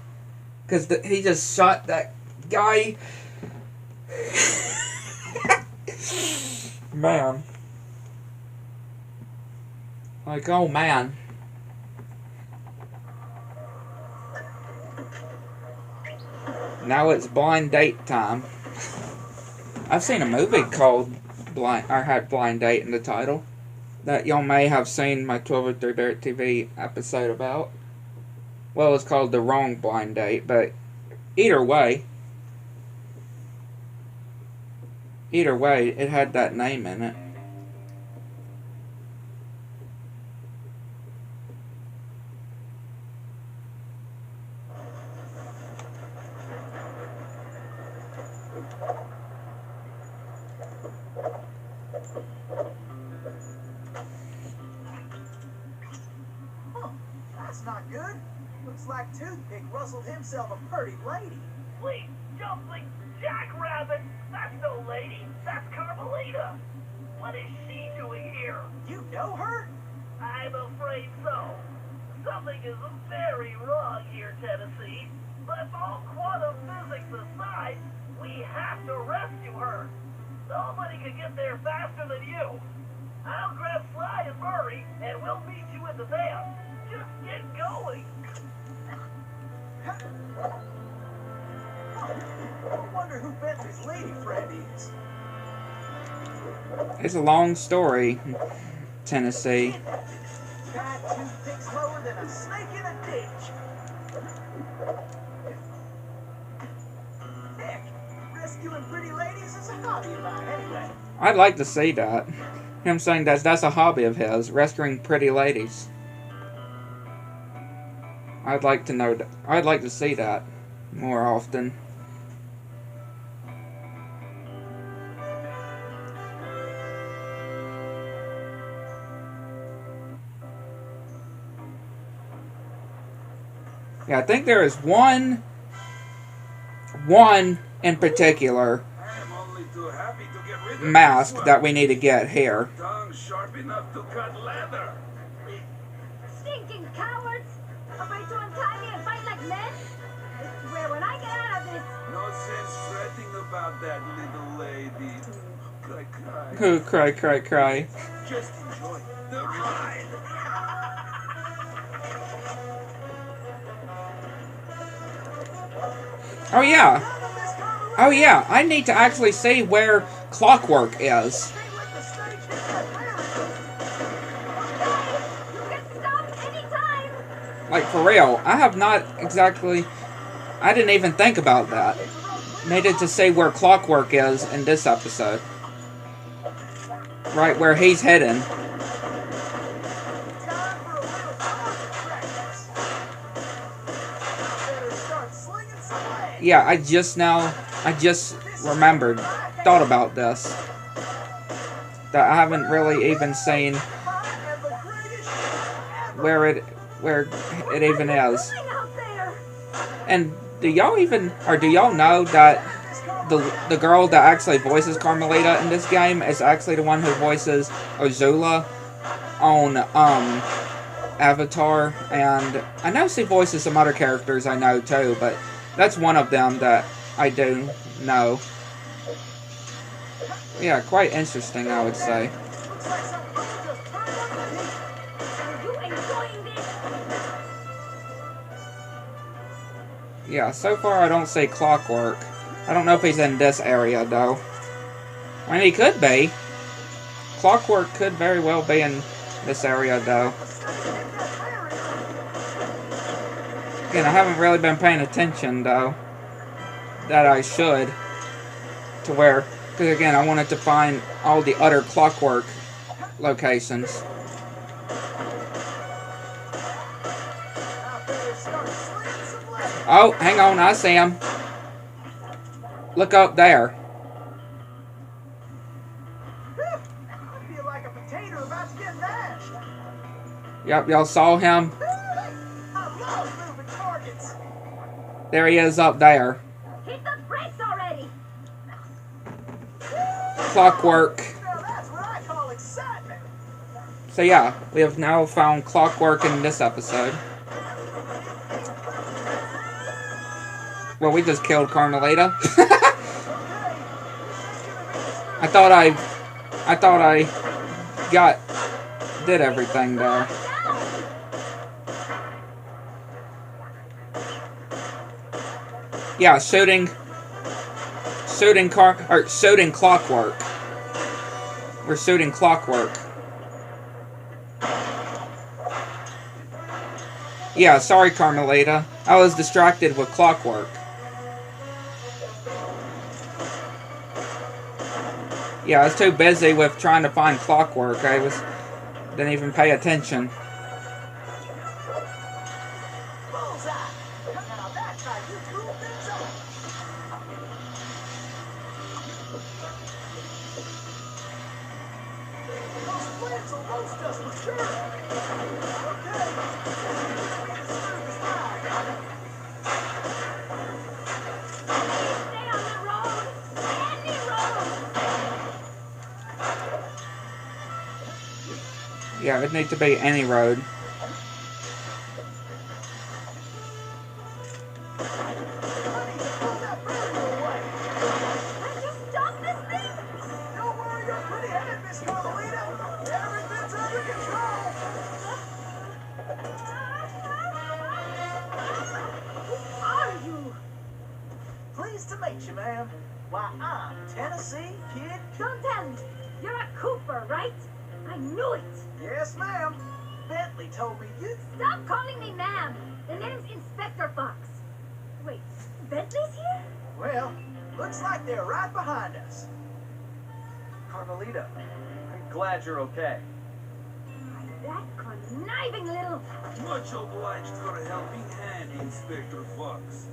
cause he just shot that guy. Man, like oh man. Now it's blind date time. I've seen a movie called had Blind Date in the title that y'all may have seen my 1203 Dirt TV episode about. Well, it's called The Wrong Blind Date, but either way, it had that name in it. That's not good. Looks like Toothpick rustled himself a pretty lady. Please, jumping jackrabbit! That's no lady, that's Carmelita! What is she doing here? You know her? I'm afraid so. Something is very wrong here, Tennessee. But all quantum physics aside, we have to rescue her. Nobody can get there faster than you. I'll grab Sly and Murray, and we'll meet you in the van. Just get going. I wonder who Bentley's lady friend is. It's a long story, Tennessee. God, Toothpick's lower than a snake in a ditch. Heck, rescuing pretty ladies is a hobby of mine anyway. I'd like to see that. Him saying that's a hobby of his, rescuing pretty ladies. I'd like to know that. I'd like to see that more often. Yeah, I think there is one in particular I'm only too happy to get rid of mask this one. that we need to get here. Tongue sharp enough to cut leather. Stinking cowards! Afraid to untie me and fight like men? I swear when I get out of this... No sense fretting about that little lady. Cry, cry. Who cry. Just enjoy the ride. Oh yeah, I need to actually see where Clockwork is. You can stop anytime! Like, for real, I have not exactly... I didn't even think about that. Needed to see where Clockwork is in this episode. Right where he's heading. Yeah, I just remembered, thought about this. That I haven't really even seen where it even is. And do y'all know that the girl that actually voices Carmelita in this game is actually the one who voices Azula on Avatar, and I know she voices some other characters I know too, but that's one of them that I do know. Yeah, quite interesting, I would say. Looks like some fool just turned up the heat. Are you enjoying this? Yeah, so far I don't see Clockwork. I don't know if he's in this area, though. I mean, he could be. Clockwork could very well be in this area, though. Again, I haven't really been paying attention, though. That I should. To where... Because, again, I wanted to find all the other Clockwork locations. Oh, hang on, I see him. Look up there. I feel like a potato about to get mashed. Yep, y'all saw him. I love moving targets. There he is up there. Hit the brakes already! Clockwork. Now that's what I call excitement. So yeah, we have now found Clockwork in this episode. Well, we just killed Carmelita. I thought I did everything there. Yeah, shooting Clockwork. We're shooting Clockwork. Yeah, sorry, Carmelita. I was distracted with Clockwork. Yeah, I was too busy with trying to find Clockwork. Didn't even pay attention. Bullseye. Now that's how you cool things up. Those plants will roast us for sure. Okay. Stay on the road! Any road! Yeah, it'd need to be any road. Honey, pull that barrier away. Can you stop this thing? Don't worry your pretty head, Miss Carmelita. Everything's under control. Who are you? Pleased to meet you, ma'am. Why, I'm Tennessee Kid. Don't tell me. You're a Cooper, right? I knew it. Yes, ma'am. Bentley told me you... Stop calling me ma'am. The name's Inspector Fox. Wait, Bentley's here? Well, looks like they're right behind us. Carmelita, I'm glad you're okay. That conniving little... Much obliged for a helping hand, Inspector Fox.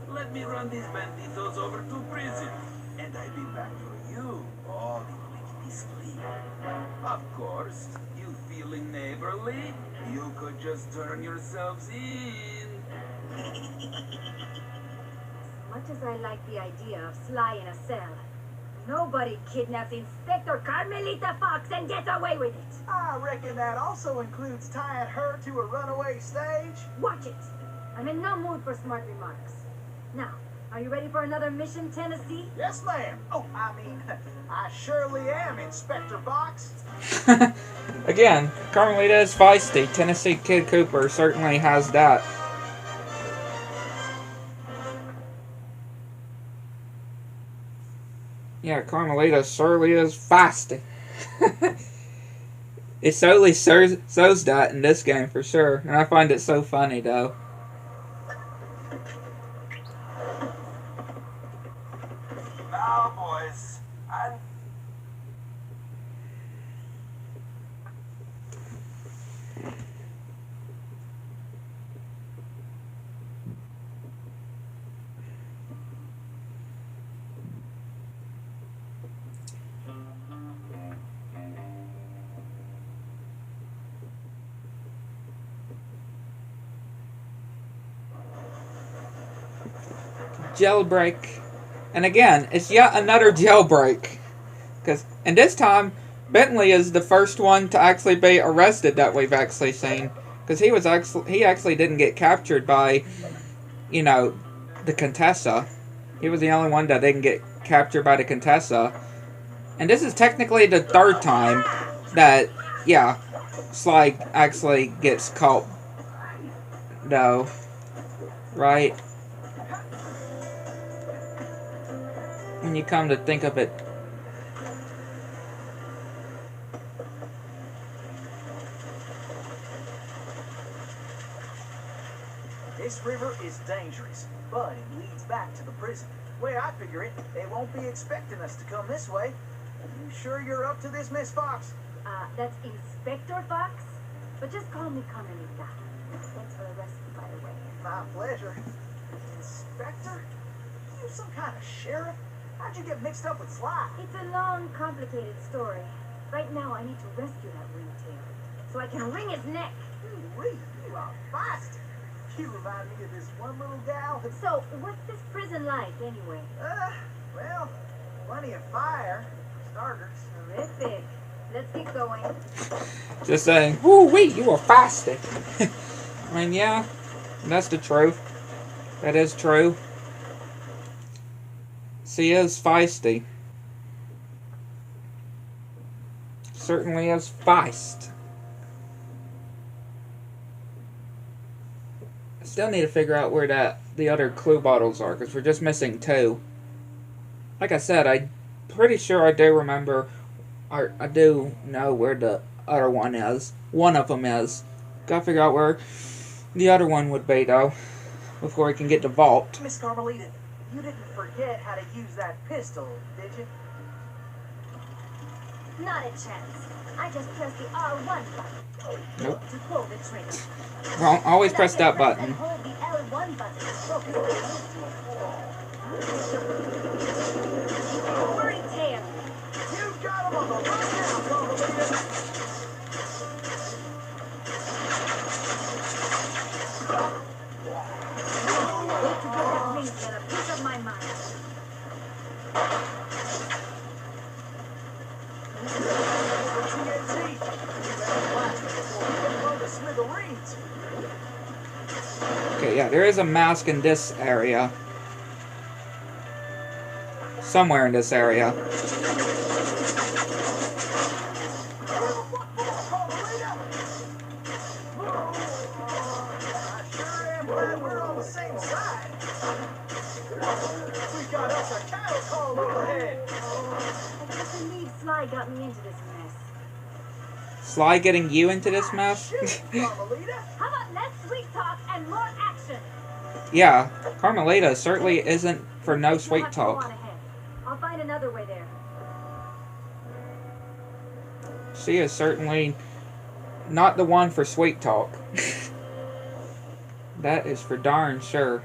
Let me run these banditos over to prison, and I'll be back for you, all in pretty sleep. Of course, you feeling neighborly? You could just turn yourselves in. Much as I like the idea of Sly in a cell, nobody kidnaps Inspector Carmelita Fox and gets away with it. I reckon that also includes tying her to a runaway stage. Watch it. I'm in no mood for smart remarks. Now, are you ready for another mission, Tennessee? Yes, ma'am. Oh, I mean, I surely am, Inspector Fox. Again, Carmelita is feisty. Tennessee Kid Cooper certainly has that. Yeah, Carmelita surely is feisty. It certainly shows that in this game for sure, and I find it so funny though. Now, boys, and Jailbreak. And again, it's yet another jailbreak. And this time, Bentley is the first one to actually be arrested that we've actually seen. Because he actually didn't get captured by, you know, the Contessa. He was the only one that didn't get captured by the Contessa. And this is technically the third time that, yeah, Sly actually gets caught, though. Right? When you come to think of it. This river is dangerous, but it leads back to the prison. Way I figure it, they won't be expecting us to come this way. You sure you're up to this, Miss Fox? That's Inspector Fox? But just call me Carmelita. Thanks for the rescue, by the way. My pleasure. Inspector? You some kind of sheriff? How'd you get mixed up with Sly? It's a long, complicated story. Right now, I need to rescue that ringtail, so I can wring his neck. Ooh-wee, you are feisty. You remind me of this one little gal. So, what's this prison like, anyway? Well, plenty of fire, for starters. Terrific. Let's keep going. Just saying, woo-wee, you are feisty. I mean, yeah, that's the truth. That is true. She is feisty. Certainly is feist. I still need to figure out where the other clue bottles are, because we're just missing 2. Like I said, I'm pretty sure I do remember, or I do know where the other one is. One of them is. Gotta figure out where the other one would be, though, before we can get the vault. Miss Carmelita, you didn't forget how to use that pistol, did you? Not a chance. I just pressed the R1 button. Nope. To pull the trigger. Well, always press that button. And hold the L1 button to focus the Hurry, tail. You got him on the run now, Carmelita. Wait to get that ring to a piece of my mind. Okay, yeah, there is a mask in this area. Somewhere in this area. Sly got me into this mess. Sly getting you into this mess? How about less sweet talk and more action? Yeah, Carmelita certainly isn't for no You'll sweet have to go on talk. ahead. I'll find another way there. She is certainly not the one for sweet talk. That is for darn sure.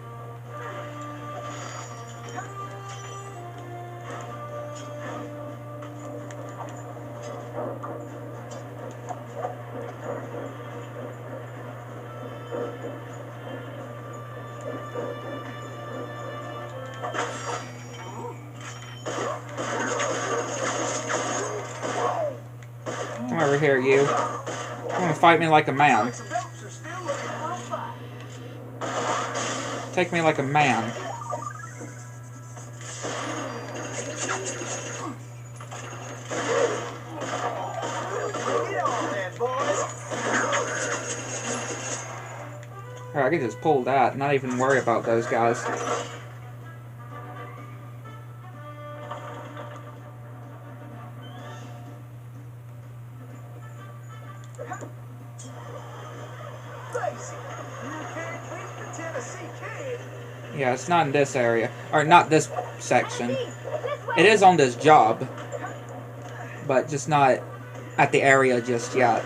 Come over here, you. You want to fight me like a man. Take me like a man. Alright, I can just pull that, not even worry about those guys. Yeah, it's not in this area. Or not this section. It is on this job. But just not at the area just yet.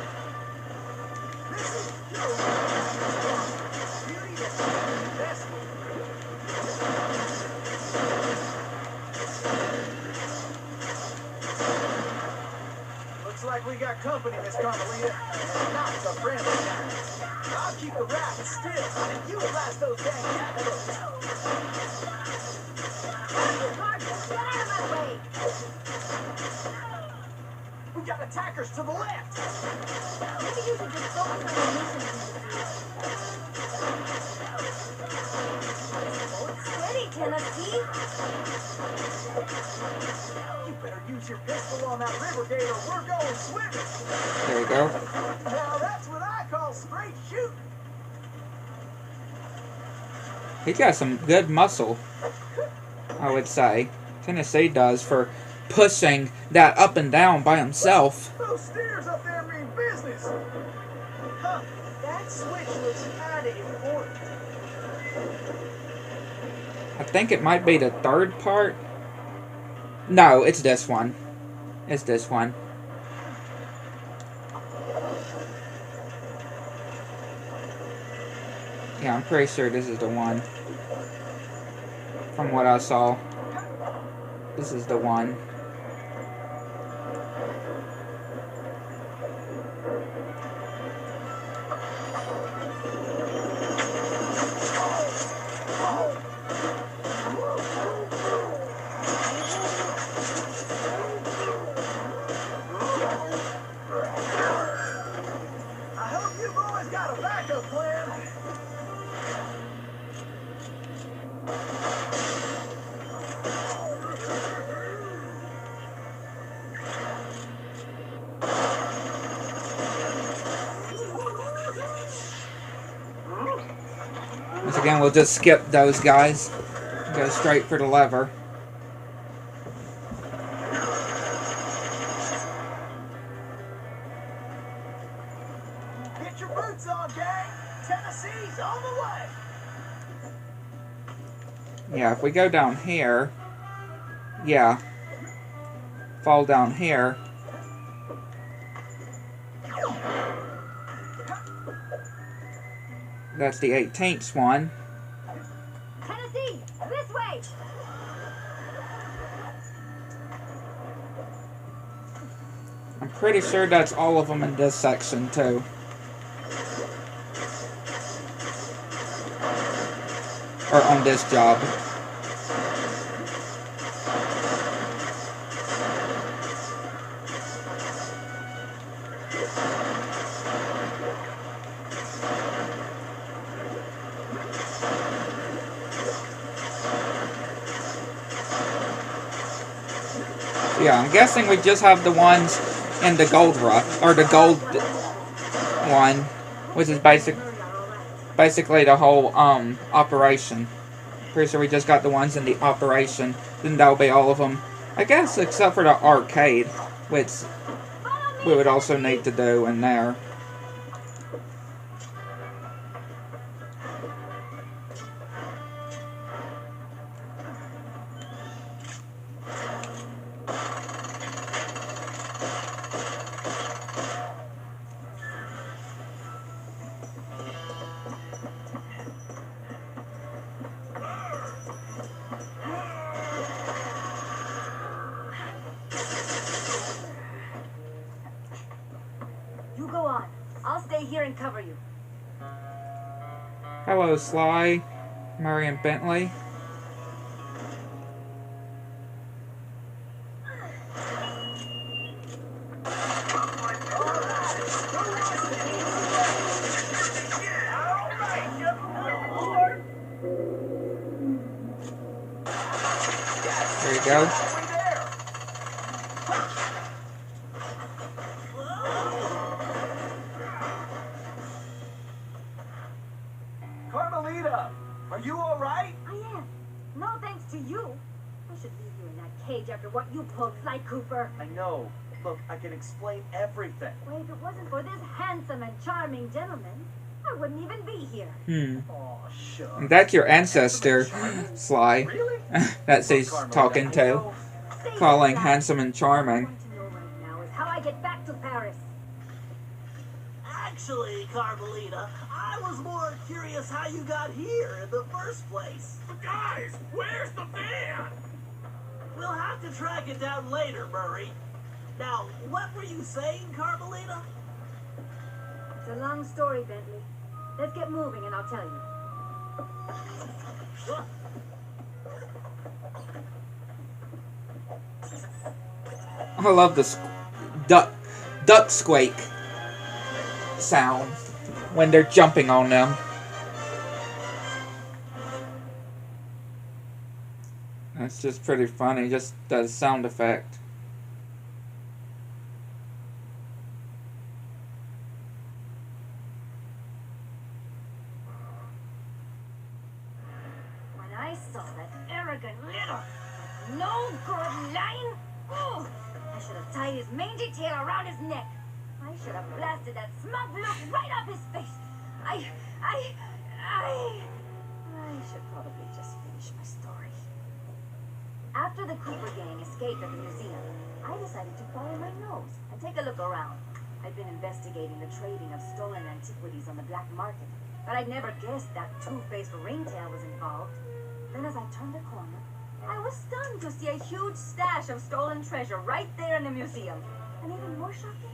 Looks like we got company, Miss Carmelita. And not the friendly kind. I'll keep the racket still, and you blast those dang capitals. Get out of my way! We got attackers to the left. Maybe you should just focus on your mission. Steady, Tennessee. You better use your pistol Alligator, we're going swimming. There we go. Now that's what I call straight shooting. He got some good muscle, I would say. Tennessee does for pushing that up and down by himself. Those steers up there mean business. Huh, that switch looks kinda important. I think it might be the third part. No, it's this one. It's this one. Yeah, I'm pretty sure this is the one. From what I saw. This is the one. I hope you boys got a backup plan. Once again, we'll just skip those guys. Go straight for the lever. Get your boots on, gang. Tennessee's on the way. Yeah, if we go down here, yeah, fall down here. That's the 18th one. Tennessee, this way! I'm pretty sure that's all of them in this section, too. Or on this job. Yeah, I'm guessing we just have the ones in the gold rush, or the gold one, which is basically the whole operation. Pretty sure we just got the ones in the operation. Then that'll be all of them, I guess, except for the arcade, which we would also need to do in there. You go on. I'll stay here and cover you. Hello, Sly, Marion Bentley. There you go. Carmelita, are you all right? I am. No thanks to you. I should leave you in that cage after what you pulled, Sly Cooper. I know. Look, I can explain everything. Well, if it wasn't for this handsome and charming gentleman, I wouldn't even be here. Oh, shucks. That's your ancestor, Sly. Really? That he's talking to. Say Calling that, handsome and What I charming. want to know right now is how I get back to Paris. Actually, Carmelita, I was more curious how you got here in the first place. Guys, where's the van? We'll have to track it down later, Murray. Now, what were you saying, Carmelita? It's a long story, Bentley. Let's get moving and I'll tell you. I love the duck squeak sound when they're jumping on them. It's just pretty funny, just the sound effect. arrogant little. No good line. Oh, I should have tied his mangy tail around his neck. I should have blasted that smug look right off his face. I should probably just finish my story. After the Cooper gang escaped at the museum, I decided to follow my nose and take a look around. I'd been investigating the trading of stolen antiquities on the black market, but I'd never guessed that two-faced ringtail was involved. Then as I turned the corner, I was stunned to see a huge stash of stolen treasure right there in the museum. And even more shocking,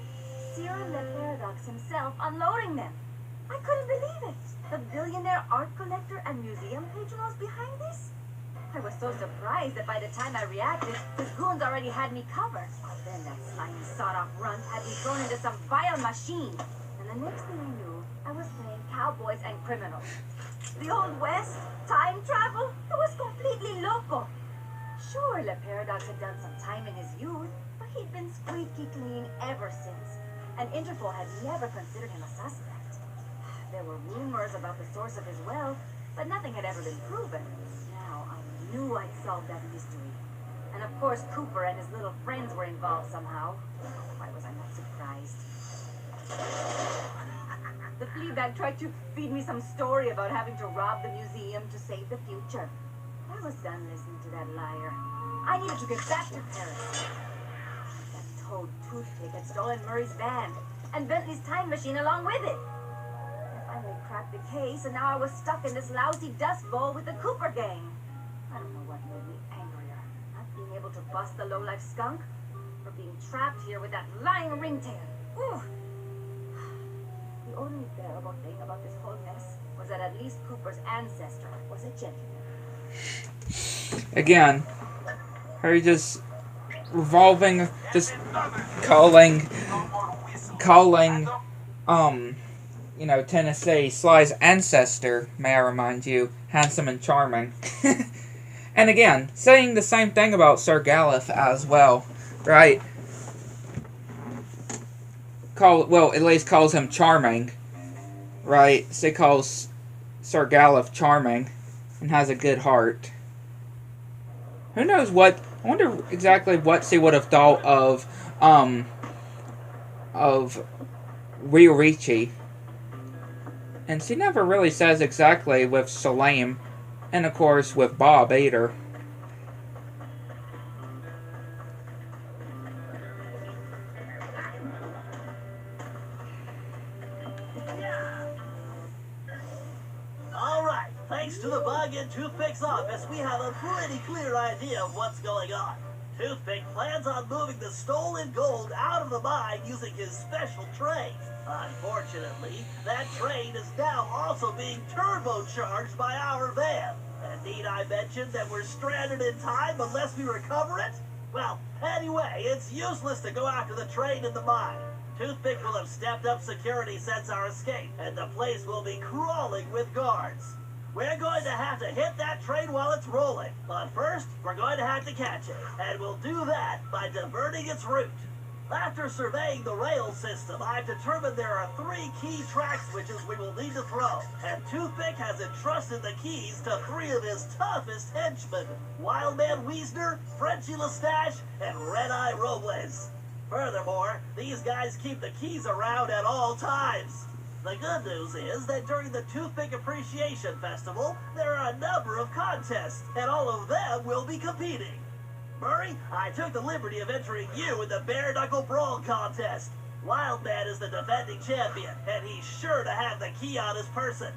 Cyril Le Paradox himself unloading them. I couldn't believe it. The billionaire art collector and museum patron was behind this? I was so surprised that by the time I reacted, his goons already had me covered. Then that slimy sawed-off runt had me thrown into some vile machine. And the next thing I knew, I was playing cowboys and criminals. The Old West? Time travel? It was completely loco. Sure, Le Paradox had done some time in his youth, but he'd been squeaky clean ever since. And Interpol had never considered him a suspect. There were rumors about the source of his wealth, but nothing had ever been proven. Now I knew I'd solved that mystery. And of course, Cooper and his little friends were involved somehow. Why was I not surprised? The Fleabag tried to feed me some story about having to rob the museum to save the future. I was done listening to that liar. I needed to get back to Paris. That toad toothpick had stolen Murray's van, and Bentley's time machine along with it. I finally cracked the case, and now I was stuck in this lousy dust bowl with the Cooper gang. I don't know what made me angrier. Not being able to bust the lowlife skunk, or being trapped here with that lying ringtail. Ooh. The only bearable thing about this whole mess was that at least Cooper's ancestor was a gentleman. Again, her just revolving, just calling, Tennessee Sly's ancestor, may I remind you, handsome and charming. And again, saying the same thing about Sir Galif as well, right? At least calls him charming, right? She calls Sir Galif charming and has a good heart. Who knows what? I wonder exactly what she would have thought of Rio Ricci. And she never really says exactly with Salim, and of course with Bob either. Alright, thanks to the bug in Toothpick's office, we have a pretty clear idea of what's going on. Toothpick plans on moving the stolen gold out of the mine using his special train. Unfortunately, that train is now also being turbocharged by our van. And need I mention that we're stranded in time unless we recover it? Well, anyway, it's useless to go after the train in the mine. Toothpick will have stepped up security since our escape, and the place will be crawling with guards. We're going to have to hit that train while it's rolling. But first, we're going to have to catch it, and we'll do that by diverting its route. After surveying the rail system, I've determined there are 3 key track switches we will need to throw, and Toothpick has entrusted the keys to 3 of his toughest henchmen, Wildman Wiesner, Frenchy Lestage, and Red-Eye Robles. Furthermore, these guys keep the keys around at all times. The good news is that during the Toothpick Appreciation Festival, there are a number of contests, and all of them will be competing. Murray, I took the liberty of entering you in the Bare Knuckle Brawl contest. Wildman is the defending champion, and he's sure to have the key on his person.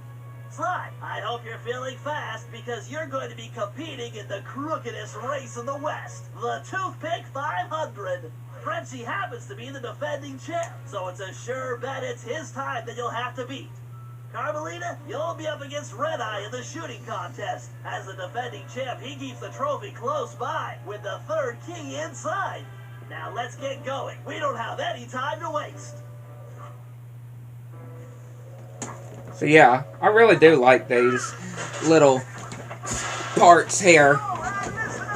Sly, I hope you're feeling fast, because you're going to be competing in the crookedest race in the West, the Toothpick 500. Frenchie happens to be the defending champ, so it's a sure bet it's his time that you'll have to beat. Carmelita, you'll be up against Red-Eye in the shooting contest. As the defending champ, he keeps the trophy close by, with the 3rd key inside. Now let's get going. We don't have any time to waste. So yeah, I really do like these little parts here.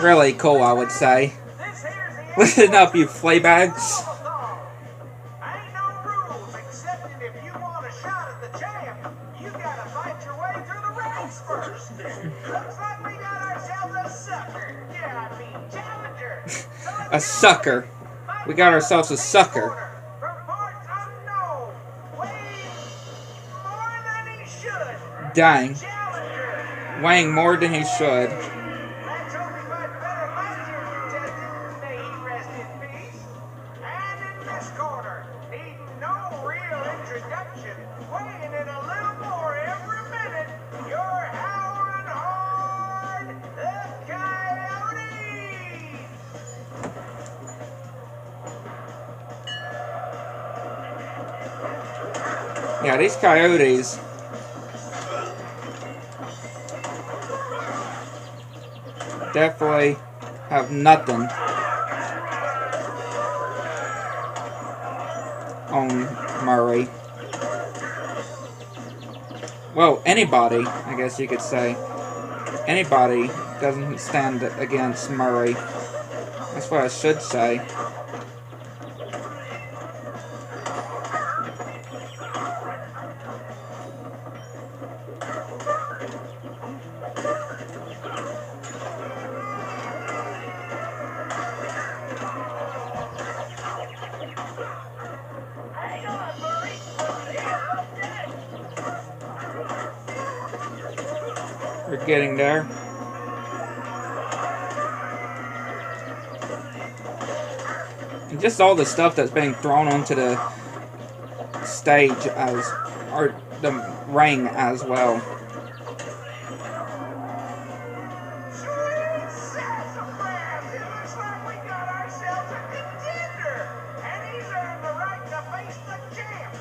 Really cool, I would say. Listen up, you flaybags. Ain't no rules, except that if you want a shot at the champ, you gotta fight your way through the ring things first. Looks like we got ourselves a sucker. Yeah, I mean challenger. A sucker. We got ourselves a sucker. Reports unknown. Weighing more than he should. Dang. Challenger. Weighing more than he should. Let's hope he fights better last year's contestant. May he rest in peace. And in this corner, needing no real introduction, weighing in a little more every minute, you're Howard Hard, the Coyote! Yeah, these coyotes. Definitely have nothing on Murray. Well, anybody, I guess you could say. Anybody doesn't stand against Murray. That's what I should say. Hang on, Murray. We're getting there. And just all the stuff that's being thrown onto the stage as, or the ring as well. Sweet sassafras! It looks like we got ourselves a contender, and he's earned the right to face the champ.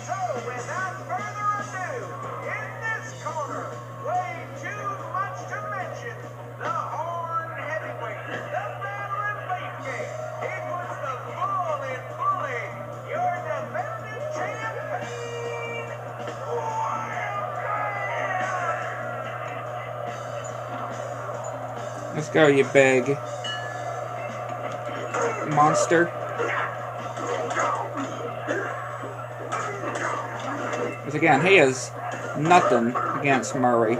So, without further ado, in this corner, way too much to mention, the Horn Heavyweight, the veteran beefcake. It was the bull in bully, your defending champion, Wildcat! Let's go, you big monster. Because again, he is nothing against Murray.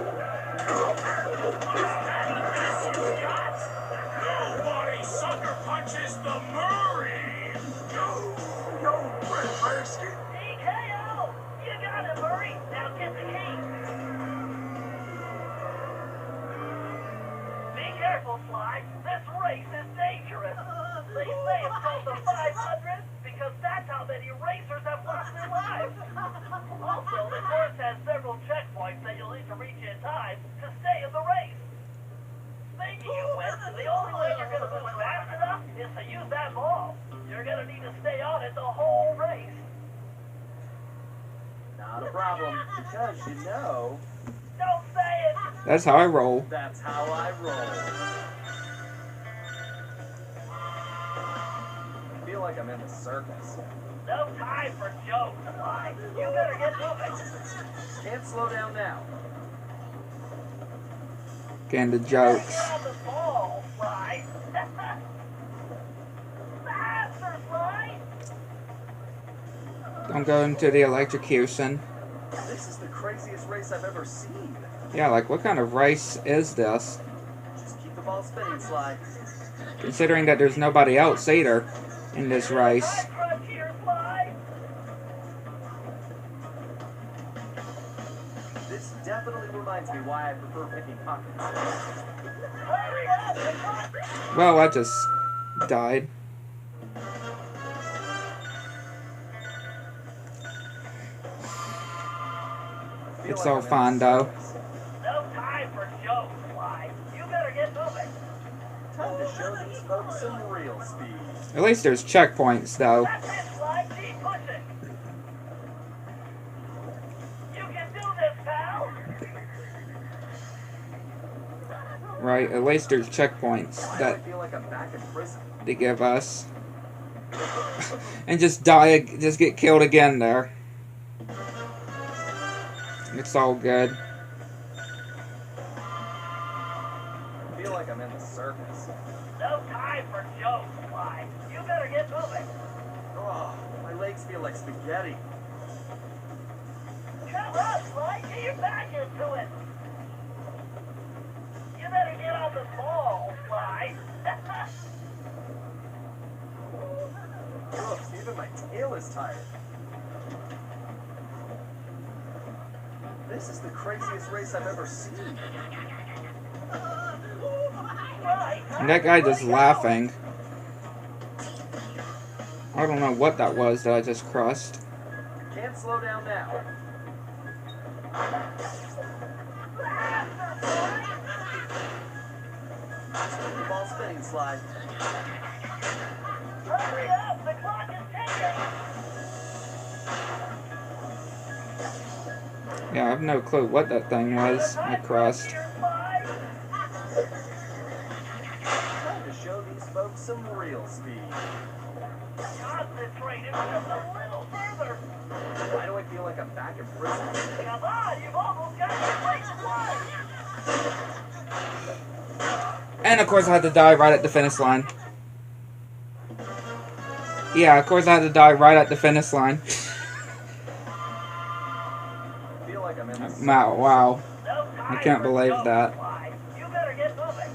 Nobody sucker punches the Murray! No mercy! TKO! You got it, Murray. Now get the key. Be careful, Sly. This race is dangerous. They say it's called the 500 because that's how many racers have lost their lives. Also, the course has several checkpoints that you'll need to reach in time to stay in the race. Thinking you win, the only way you're going to move fast enough is to use that ball. You're going to need to stay on it the whole race. Not a problem, because you know, Don't say it! That's how I roll. that's how I roll. I feel like I'm in the circus. No time for jokes, Sly. You better get moving. Can't slow down now. Again, the Get jokes. on the ball, Sly. Faster, Sly. Don't go into the electrocution. This is the craziest race I've ever seen. Yeah, like, what kind of race is this? Just keep the ball spinning, Sly. Considering that there's nobody else either in this race. Time crunch here, Sly. This definitely reminds me why I prefer picking pockets. Hurry up! The clock- Well, I just died. Feel It's like all I'm in the fine, though. circus. No time for jokes, Sly. You better get moving. Time to show these folks some real speed. At least there's checkpoints, though. That's it, Sly. Keep pushing. You can do this, pal. Right, at least there's checkpoints Why do I that feel like I'm back in prison? they give us. And just die, just get killed again there. It's all good. I feel like I'm in the circus. No time for jokes, Sly. You better get moving. Oh, my legs feel like spaghetti. Come on, Sly. Get your back into it. This is the craziest race I've ever seen. And that guy just laughing. I don't know what that was that I just crossed. Can't slow down now. Ball spinning slide. Hurry up! The clock is ticking! Yeah, I have no clue what that thing was I crossed. Time to show these folks some real speed. Concentrate it just a little further. Why do I feel like I'm back in prison? Come on, you've almost got your place won. And of course I had to die right at the finish line. Yeah, of course I had to die right at the finish line. I feel like I'm in the Wow. No time I can't for believe no that. reply. You better get moving.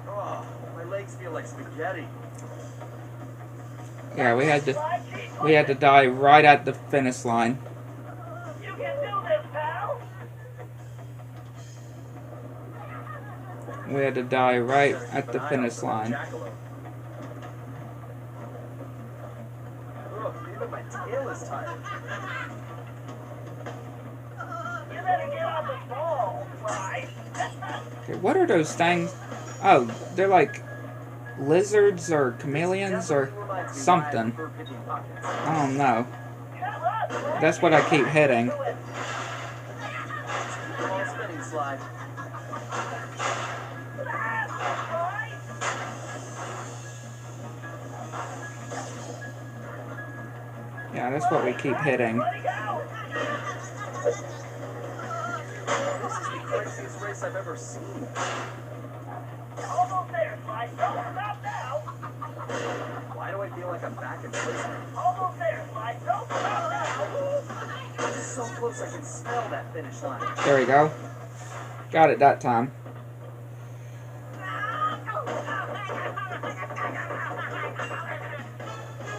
Oh, my legs feel like spaghetti. Yeah, we had to Slide, die right at the finish line. You can do this, pal. We had to die right Gotta keep at an the eye out finish for that line. jackalope. Ugh, even my tail is tired. You better get on the ball, right? Okay, what are those things? Oh, they're like lizards or chameleons or Definitely reminds me why I something. prefer picking pockets. I don't know. Come on, boy. That's what I keep hitting. Ball spinning slide. Yeah, that's what we keep hitting. Buddy, go. This is the craziest race I've ever seen. Almost there, Slide. Don't stop now. Why do I feel like I'm back in prison? Almost there, Slide. Don't stop now. So close I can smell that finish line. There we go. Got it that time.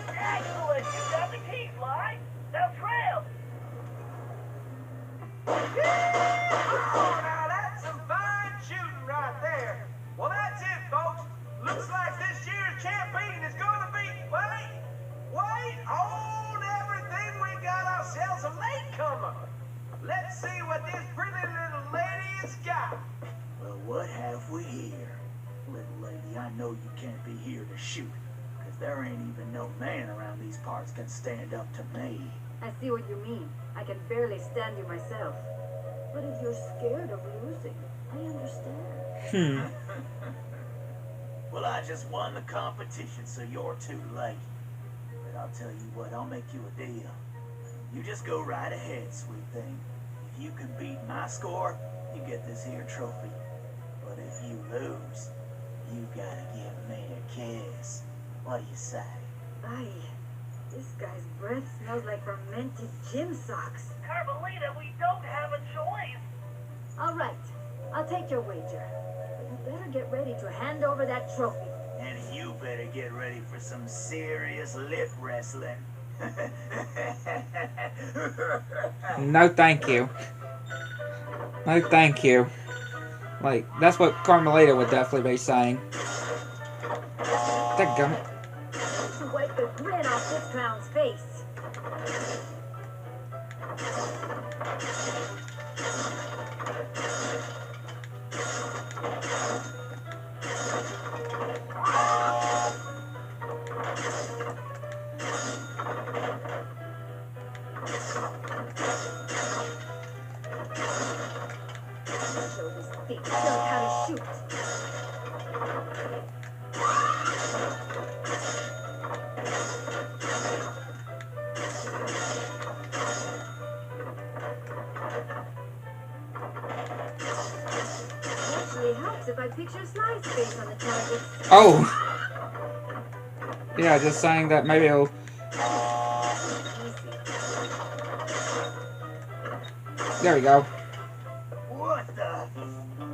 Excellent. You got the key, Slide. Now trail. Oh, now that's some fine shooting right there. Well, that's it, folks. Looks like this year's champion is going to be... Wait, hold everything. We got ourselves a latecomer. Let's see what this pretty little lady has got. Well, what have we here? Little lady, I know you can't be here to shoot, because there ain't even no man around these parts can stand up to me. I see what you mean. I can barely stand you myself. But if you're scared of losing, I understand. Well, I just won the competition, so you're too late. But I'll tell you what, I'll make you a deal. You just go right ahead, sweet thing. If you can beat my score, you get this here trophy. But if you lose, you gotta give me a kiss. What do you say? Aye, this guy's breath smells like fermented gym socks. Carmelita, we don't have a choice. All right, I'll take your wager. But you better get ready to hand over that trophy. And you better get ready for some serious lip wrestling. No thank you. No thank you. Like, that's what Carmelita would definitely be saying. Dadgummit. To wipe the grin off this clown's face. Show this big jerk how to shoot. Actually helps if I picture Sly's face on the target. Oh! Yeah, just saying that maybe it'll... Easy. There we go. What the?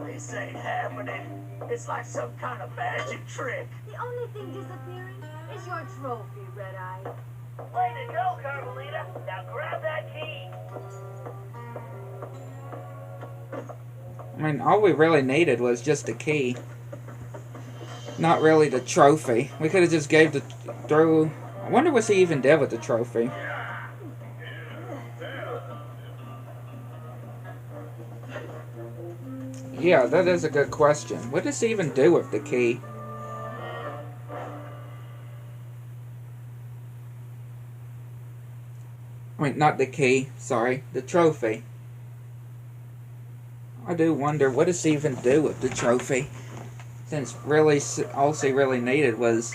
This ain't happening. It's like some kind of magic trick. The only thing disappearing is your trophy, Red Eye. Way to go, Carmelita. Now grab that key. I mean, all we really needed was just the key. Not really the trophy. We could have just gave the through. I wonder what he even did with the trophy. Yeah, that is a good question. What does he even do with the key? I mean, not the key. Sorry, the trophy. I do wonder, what does he even do with the trophy? Since really, all he really needed was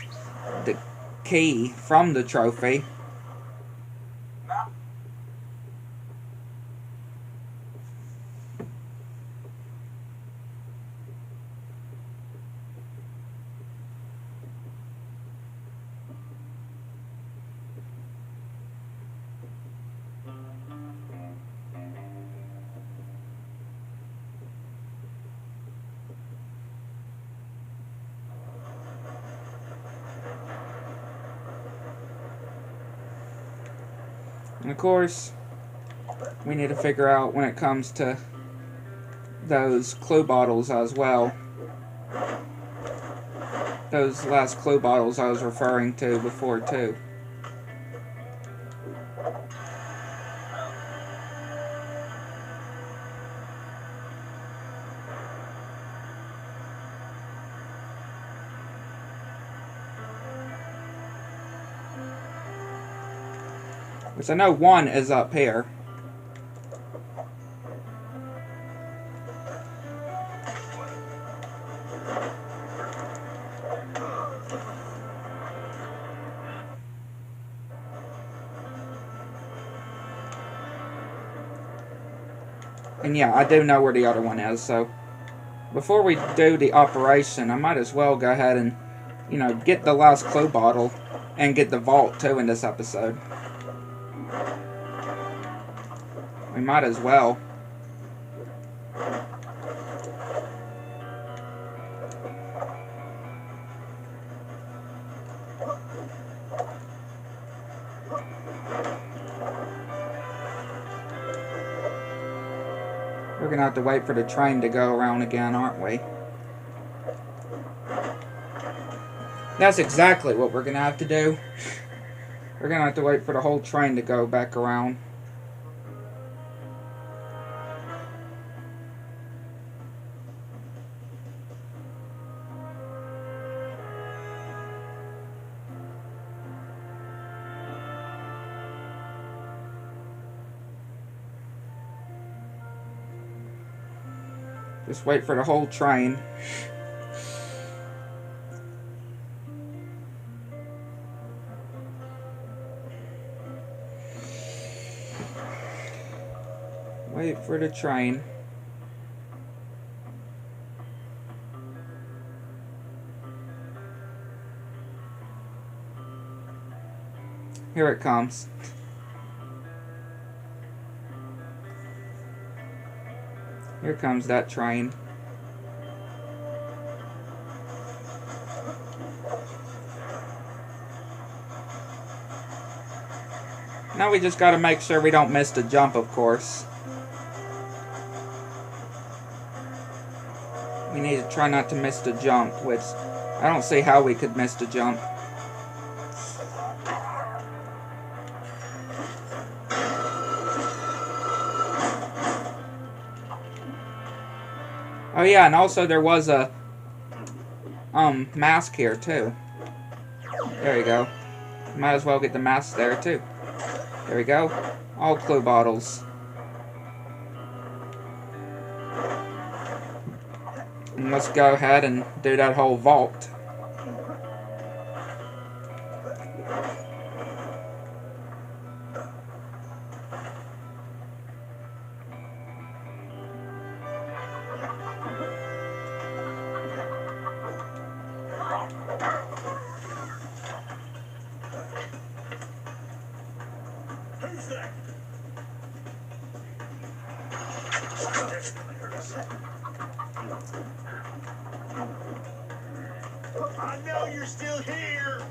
the key from the trophy. And of course, we need to figure out when it comes to those clue bottles as well. Those last clue bottles I was referring to before too. Because I know one is up here. And yeah, I do know where the other one is, so before we do the operation, I might as well go ahead and, you know, get the last clue bottle and get the vault too in this episode. We might as well. We're gonna have to wait for the train to go around again, aren't we? That's exactly what we're gonna have to do. We're gonna have to wait for the whole train to go back around. Just wait for the whole train. Wait for the train. Here it comes. Here comes that train. Now we just gotta make sure we don't miss the jump, of course. We need to try not to miss the jump, which I don't see how we could miss the jump. Oh yeah, and also there was a mask here too. There you go. Might as well get the mask there too. There we go. All clue bottles. And let's go ahead and do that whole vault. I know you're still here.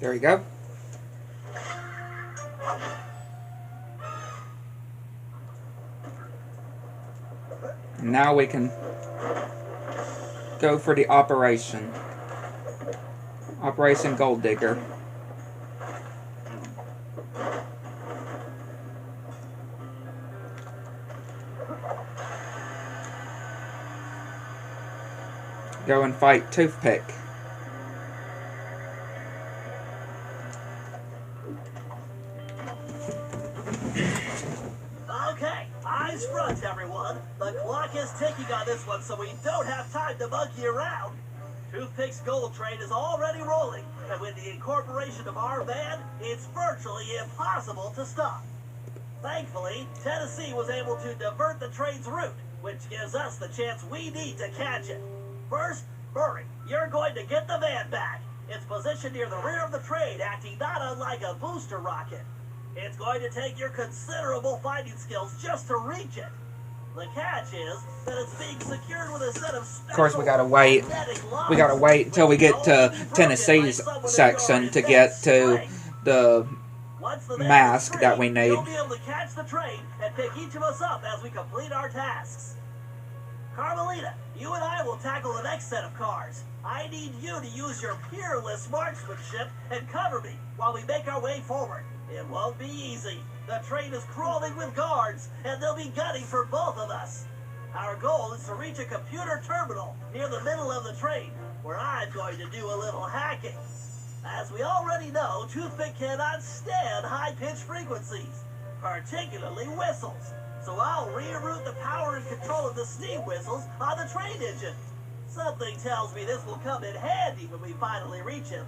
There we go. Now we can go for the operation. Operation Gold Digger. Go and fight Toothpick. Okay, eyes front, everyone. The clock is ticking on this one, so we don't have time to monkey around. Toothpick's gold train is already rolling, and with the incorporation of our van, it's virtually impossible to stop. Thankfully, Tennessee was able to divert the train's route, which gives us the chance we need to catch it. First, Murray, you're going to get the van back. It's positioned near the rear of the train, acting not unlike a booster rocket. It's going to take your considerable fighting skills just to reach it. The catch is that it's being secured with a set of special, Of course, we gotta wait. We gotta wait until we get to Tennessee's section to get to the mask that we need. You'll be able to catch the train and pick each of us up as we complete our tasks. Carmelita, you and I will tackle the next set of cars. I need you to use your peerless marksmanship and cover me while we make our way forward. It won't be easy. The train is crawling with guards, and they'll be gunning for both of us. Our goal is to reach a computer terminal near the middle of the train, where I'm going to do a little hacking. As we already know, Toothpick cannot stand high-pitched frequencies, particularly whistles. So I'll reroute the power and control of the steam whistles on the train engine. Something tells me this will come in handy when we finally reach him.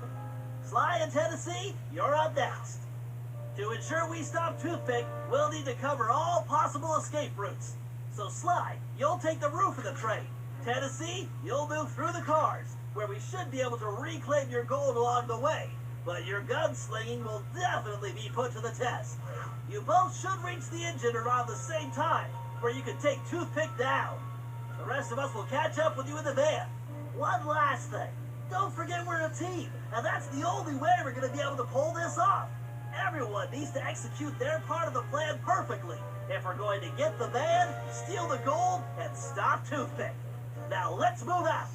Sly and Tennessee, you're up next. To ensure we stop Toothpick, we'll need to cover all possible escape routes. So Sly, you'll take the roof of the train. Tennessee, you'll move through the cars, where we should be able to reclaim your gold along the way. But your gunslinging will definitely be put to the test. You both should reach the engine around the same time, where you can take Toothpick down. The rest of us will catch up with you in the van. One last thing. Don't forget we're a team, and that's the only way we're going to be able to pull this off. Everyone needs to execute their part of the plan perfectly if we're going to get the van, steal the gold, and stop Toothpick. Now let's move out.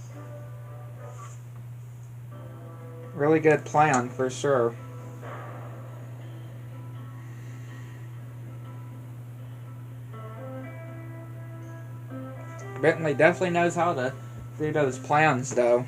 Really good plan, for sure. Bentley definitely knows how to do those plans, though.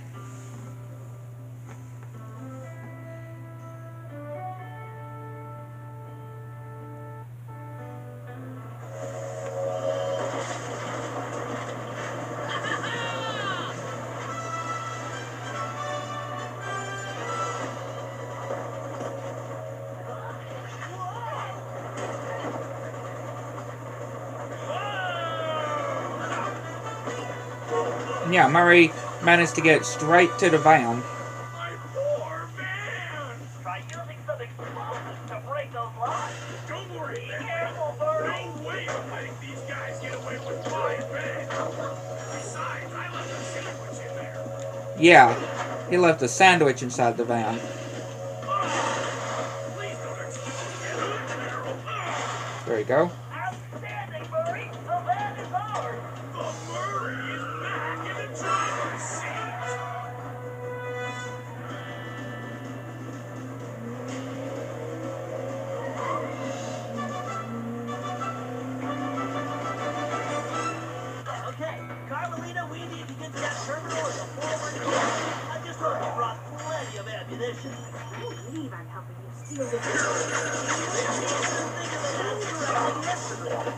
Yeah, Murray managed to get straight to the van. My poor van! Try using some explosives to break those locks. Don't worry, Be man. careful, Murray. No way I'm letting these guys get away with my van. Besides, I left a sandwich in there. Yeah, he left a sandwich inside the van. Please don't explode again, Meryl. There you go. Outstanding, Murray. The van is ours. The Murray is back in the driver's seat. Okay, Carmelita, we need to get to that terminal in the forward car. I just hope you brought plenty of ammunition. I don't believe I'm helping you steal the gold. Think of it as directing yesterday.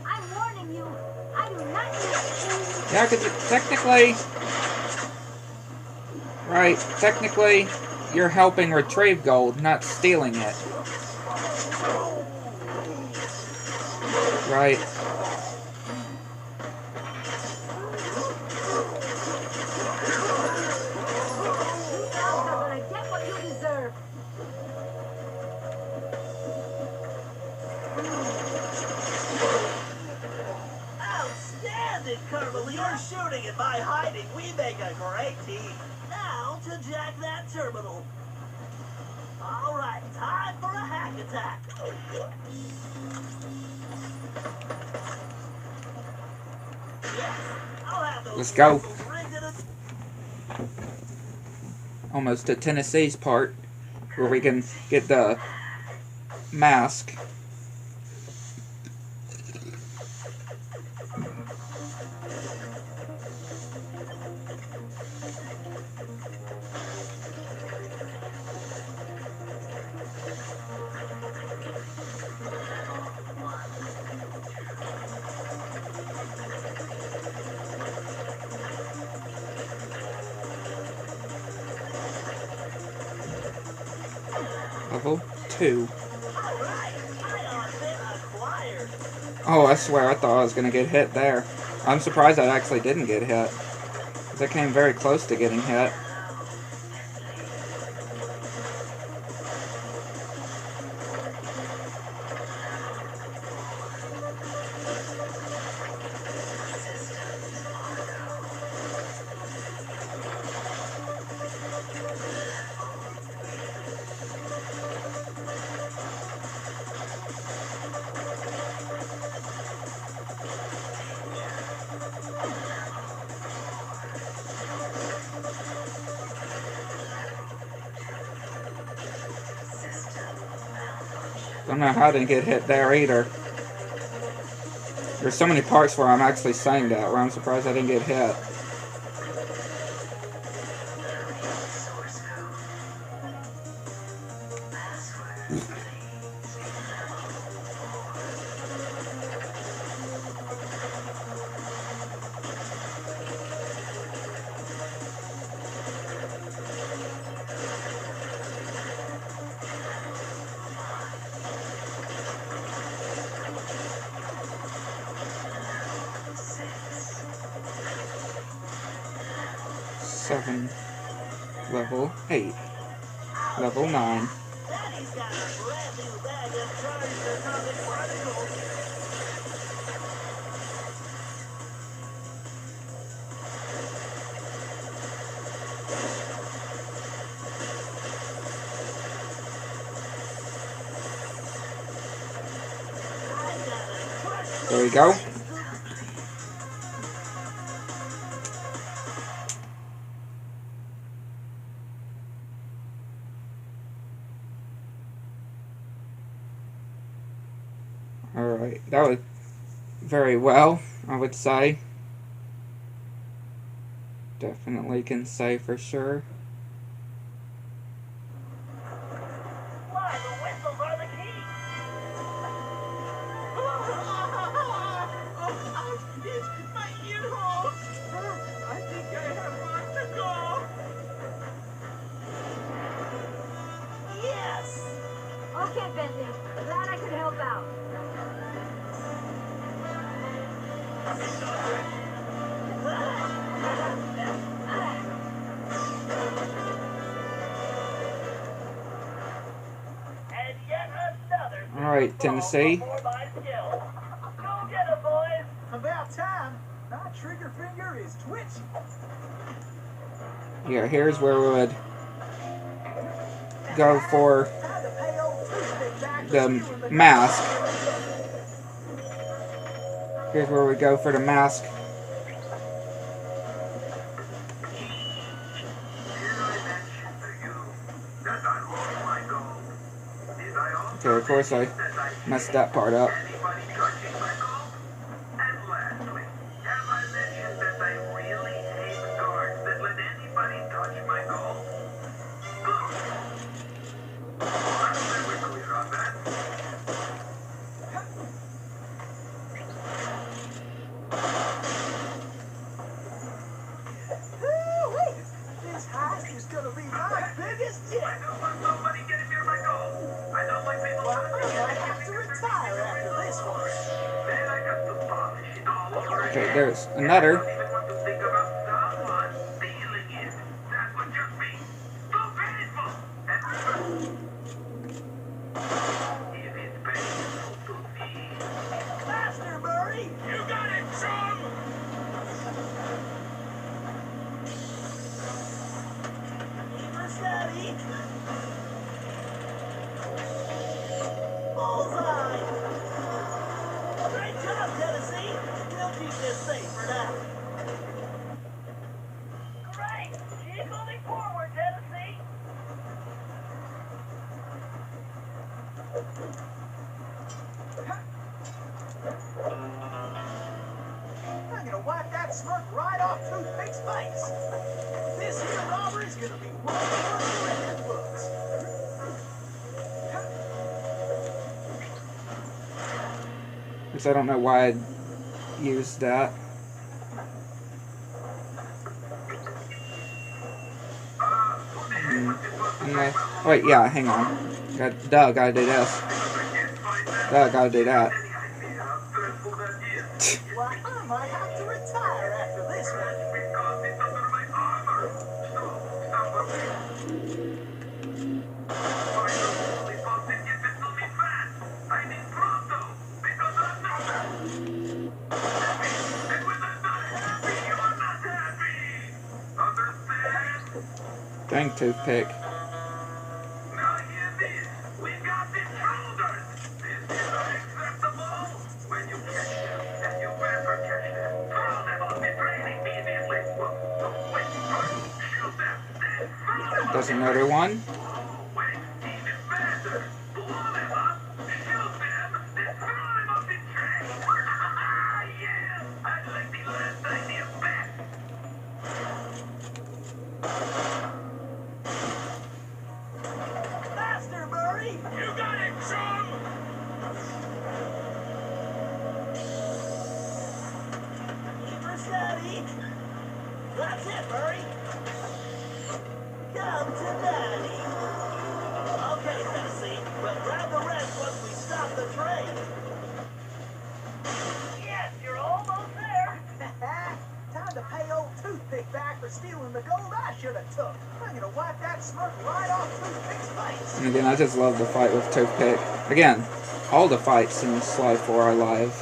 I'm warning you. I do not need Yeah, because technically... Right, technically, you're helping retrieve gold, not stealing it. Right. You guys are gonna get what you deserve. Outstanding, Carmelita. You're shooting and by hiding, we make a great team. Now to jack that terminal. All right, time for a hack attack. Yes, I'll have those Let's go. missiles rigged in a Almost to Tennessee's part, where we can get the mask. Level 2. Oh, I swear, I thought I was going to get hit there. I'm surprised I actually didn't get hit. Because I came very close to getting hit. Don't know how I didn't get hit there either. There's so many parts where I'm actually saying that, where I'm surprised I didn't get hit. Level 8. Level 9. Daddy's got a brand new bag of charged atomic particles. There we go. Alright, that was very well, I would say. Definitely can say for sure. Why, the whistles are the key. It's my ear holes. I think I have far to go. Yes. Okay, Bentley. Glad I could help out. And yet another. Alright, Tennessee. For my skill. Go get 'em, boys. About time. My trigger finger is twitching. Yeah, here's where we would go for Time to pay old toothpick back for the stealing the mask. Here's where we go for the mask. Did I mention to you that I lost my gold? Did I also Okay, of course I that I messed that part up. anybody touching my gold? And lastly, have I mentioned that I really hate guards that let anybody touch my gold? Good. I'm never clear on that. Woo-wee. This heist is gonna be my biggest I yet. don't want nobody getting near my gold. I don't like people Well, I touching might have to retire after this one. Then I got to polish it all over Okay, again. there's I another. don't even want to think about someone stealing it. That would just be so painful. And remember, if it's painful to me, Faster, Murray. You got it, chum! Keep her steady. I'm gonna wipe that smirk right off Toothpick's face. This here robbery's gonna be one for the record books. Because I don't know why I'd use that. Wait, yeah, hang on. Gotta do this. Gotta do that. Well, I might have to retire after this one. Dang Toothpick. Now hear this. We got intruders. This is unacceptable. When you catch them, and you ever catch them, throw them off the train immediately. Wait, shoot them, then throw them off. That's another one. Wait, even better. Blow them up, shoot them, then throw them off the train. Yeah, I like the last idea best. Faster, Murray! You got it, chum! Keep her steady. That's it, Murray. Come to daddy. Okay, Tennessee, we'll grab the rest once we stop the train. Yes, you're almost there. Time to pay old Toothpick back for stealing the gold I should have took. I'm gonna wipe that smirk right off Toothpick's face. And again, I just love the fight with Toothpick. Again, all the fights in Sly 4 are live.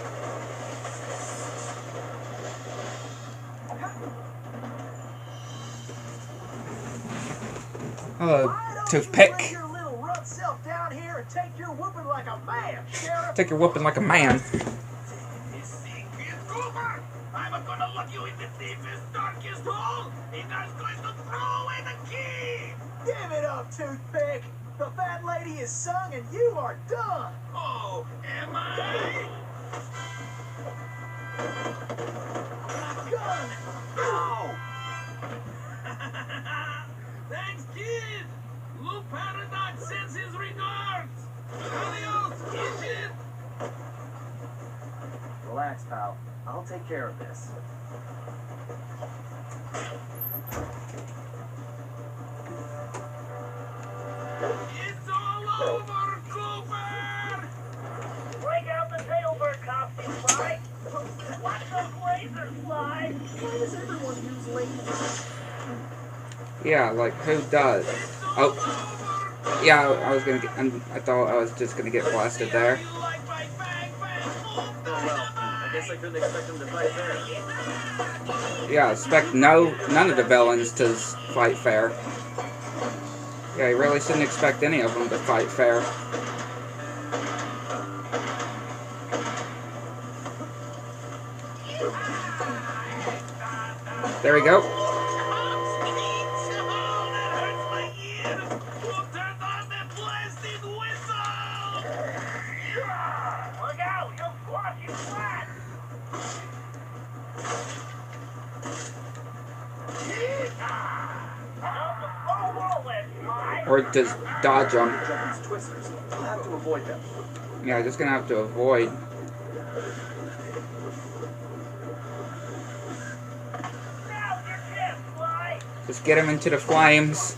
Hello, Why don't Toothpick. you bring your little rough self down here and take your whooping like a man, Sheriff? Take your whooping like a man. You see, Kid Cooper, I'm gonna lock you in the deepest, darkest hole, and I'm going to throw away the key! Give it up, Toothpick. The fat lady is sung and you are done. Oh, am I? Gun. Ow! Thanks, kid! Lou Paradox sends his regards! Adios, kid! Relax, pal. I'll take care of this. It's all over, Cooper! Break out the Tailbird costume, Sly. Watch those lasers, Sly. Why does everyone use lasers? Yeah, like who does? Oh, yeah, I was gonna get. I thought I was just gonna get blasted there. You like my bang bang boom Oh well, I guess I couldn't expect him to fight fair. Yeah, I expect none of the villains to fight fair. Yeah, you really shouldn't expect any of them to fight fair. There we go. Look out, you'll squash you flat. Now the slow whirlwind, Sly. Or just dodge them. Jumping's twisters. I'll have to avoid them. Yeah, just gonna have to avoid. Now's your chance, Sly. Just get him into the flames.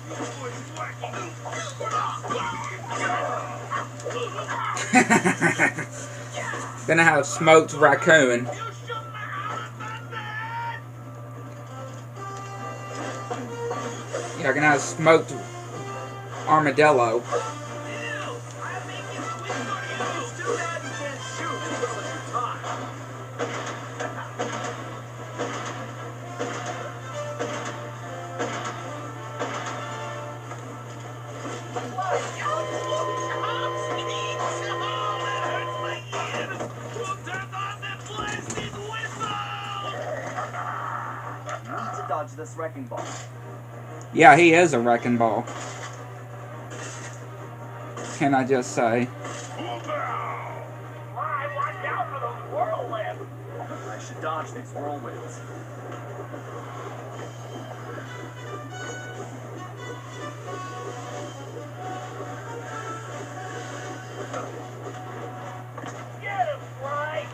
Gonna have smoked raccoon. Yeah, gonna have smoked armadillo. It's too bad you can't shoot as well as you talk. Need to dodge this wrecking ball. Yeah, he is a wrecking ball. Can I just say? Fall down! Fly, watch out for those whirlwinds! I should dodge these whirlwinds. Get him, Fly!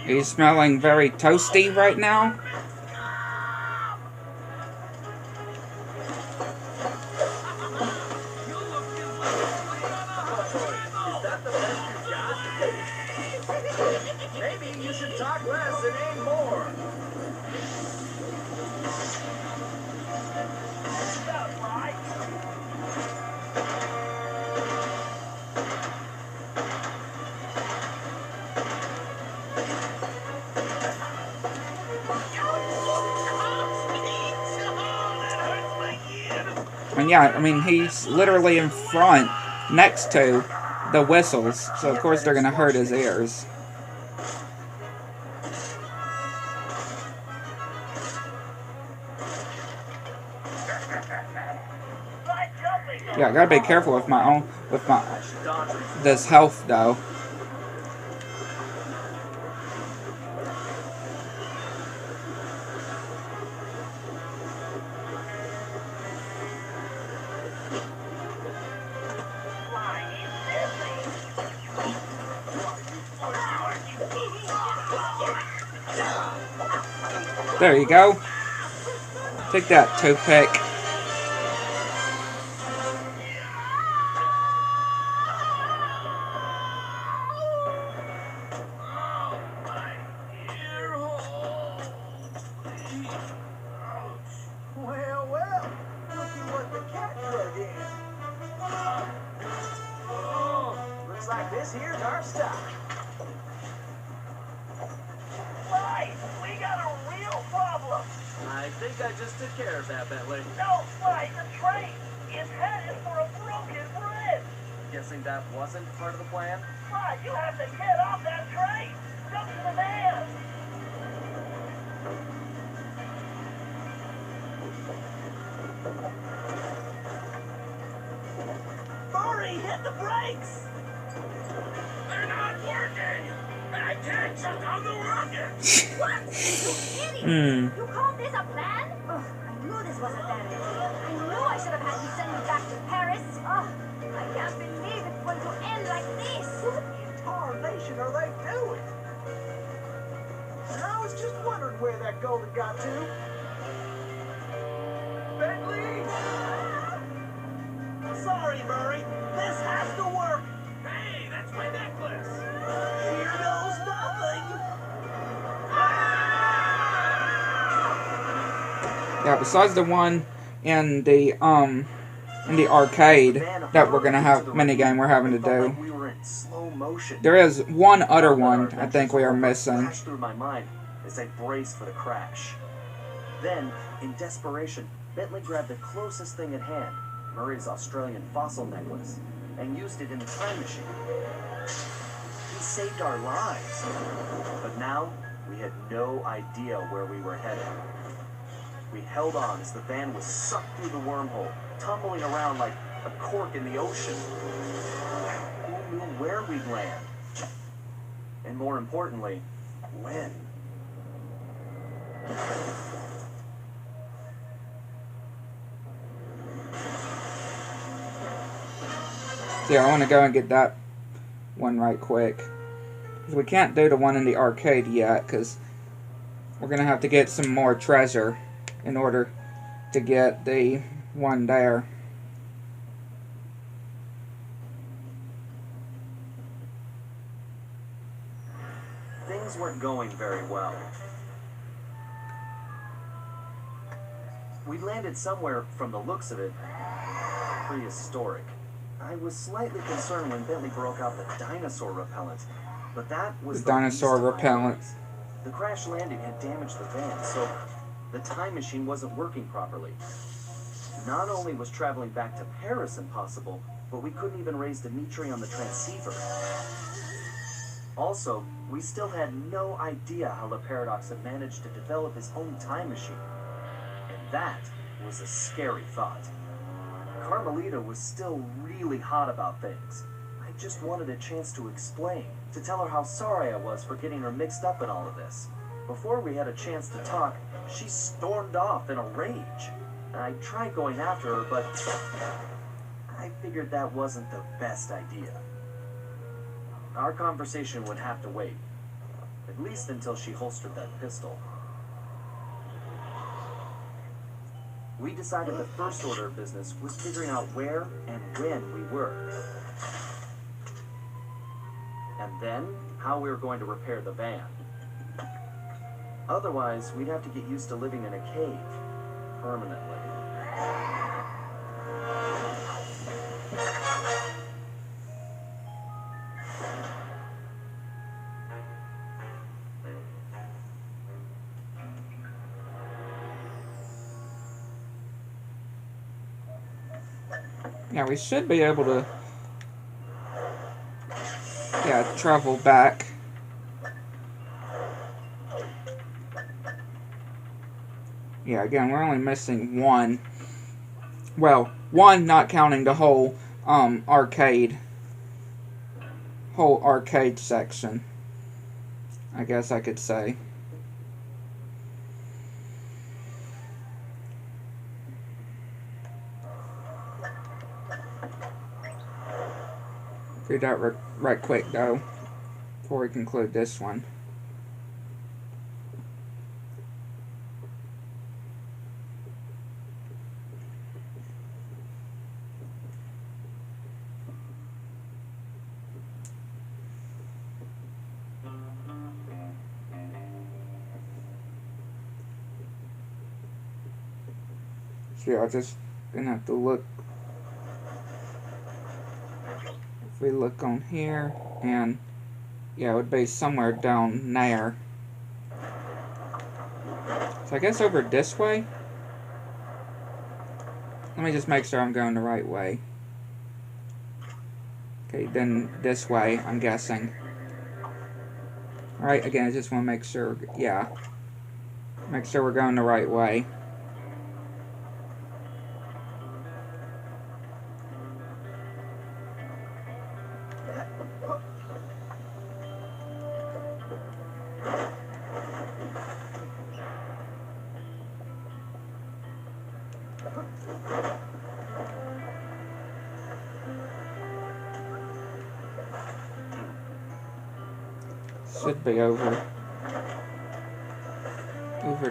He's smelling very toasty right now. Is that the best you got? Maybe you should talk less and aim more. Stop, Fly! And yeah, I mean, he's literally in front, next to the whistles, so of course they're gonna hurt his ears. Fly jumping! Yeah, I gotta be careful with my I should dodge these. this health though. Fly, he's busy! There you go. Take that, toothpick. Well, well, looky what the cat drug in. Looks like this here's our stop. Fly, we got a real problem! I think I just took care of that, Bentley. No, Fly, the train! It's headed for a broken bridge! Guessing that wasn't part of the plan? Fly, you have to get off that train! Jump to the van! Hurry, hit the brakes! They're not working! And I can't shut down the rocket! What? You idiot! Hmm. You call this a plan? Ugh, I knew this was a bad idea. I knew I should have had you send me back to Paris. Ugh, I can't believe it's going to end like this. What in tarnation are they doing? And I was just wondering where that gold had got to. Bentley! Sorry, Murray. This has to work. Hey, that's my necklace! Here goes nothing. Yeah, besides the one in the arcade that we're gonna have minigame we're having to Felt like do. we were in slow motion. There is one other one I think we are missing. Flashed through my mind as I braced for the crash. Then, in desperation, Bentley grabbed the closest thing at hand, Murray's Australian fossil necklace, and used it in the time machine. He saved our lives. But now, we had no idea where we were headed. We held on as the van was sucked through the wormhole, tumbling around like a cork in the ocean. Who knew where we'd land? And more importantly, when? So yeah, I want to go and get that one right quick. 'Cause we can't do the one in the arcade yet, because we're going to have to get some more treasure in order to get the one there. Things weren't going very well. We landed somewhere, from the looks of it, prehistoric. I was slightly concerned when Bentley broke out the dinosaur repellent, but that was The dinosaur least of my repellent. worries. The crash landing had damaged the van, so the time machine wasn't working properly. Not only was traveling back to Paris impossible, but we couldn't even raise Dimitri on the transceiver. Also, we still had no idea how the Paradox had managed to develop his own time machine. that was a scary thought. Carmelita was still really hot about things. I just wanted a chance to explain, to tell her how sorry I was for getting her mixed up in all of this. Before we had a chance to talk, she stormed off in a rage. I tried going after her, but I figured that wasn't the best idea. Our conversation would have to wait, at least until she holstered that pistol. We decided the first order of business was figuring out where and when we were. And then, how we were going to repair the van. Otherwise, we'd have to get used to living in a cave, permanently. Yeah, we should be able to, travel back. Yeah, again, we're only missing one. Well, one not counting the whole arcade section, I guess I could say. Do that right quick though, before we conclude this one. So yeah, I'm just gonna have to look. If we look on here, and yeah, it would be somewhere down there. So I guess over this way. Let me just make sure I'm going the right way. Okay, then this way, I'm guessing. Alright, again, I just want to make sure, yeah. Make sure we're going the right way. Should be over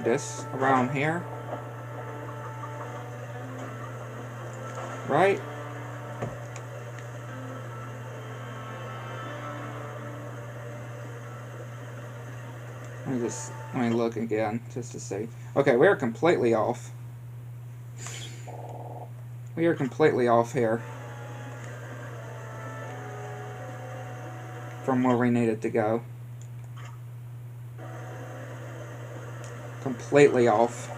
this, around here. Right? Let me look again, just to see. Okay, we're completely off. We are completely off here from where we needed to go. Completely off.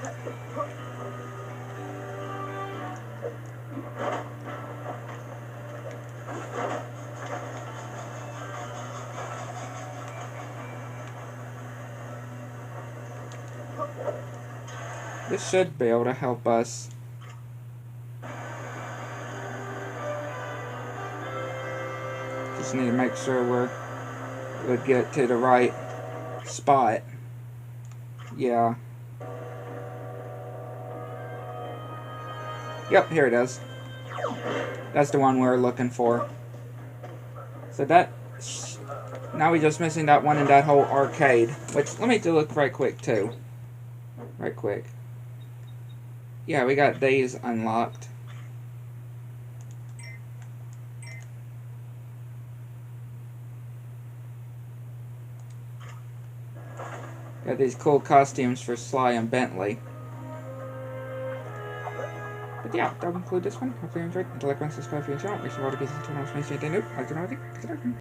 This should be able to help us. Just need to make sure we'll get to the right spot. Yeah. Yep, here it is. That's the one we're looking for. So that... Now we're just missing that one in that whole arcade. Which, let me look right quick, too. Right quick. Yeah, we got these unlocked. Got these cool costumes for Sly and Bentley. But yeah, that'll conclude this one. Hopefully you enjoyed. Like and subscribe if you enjoyed. Make sure all the pieces turn on. Make sure you do.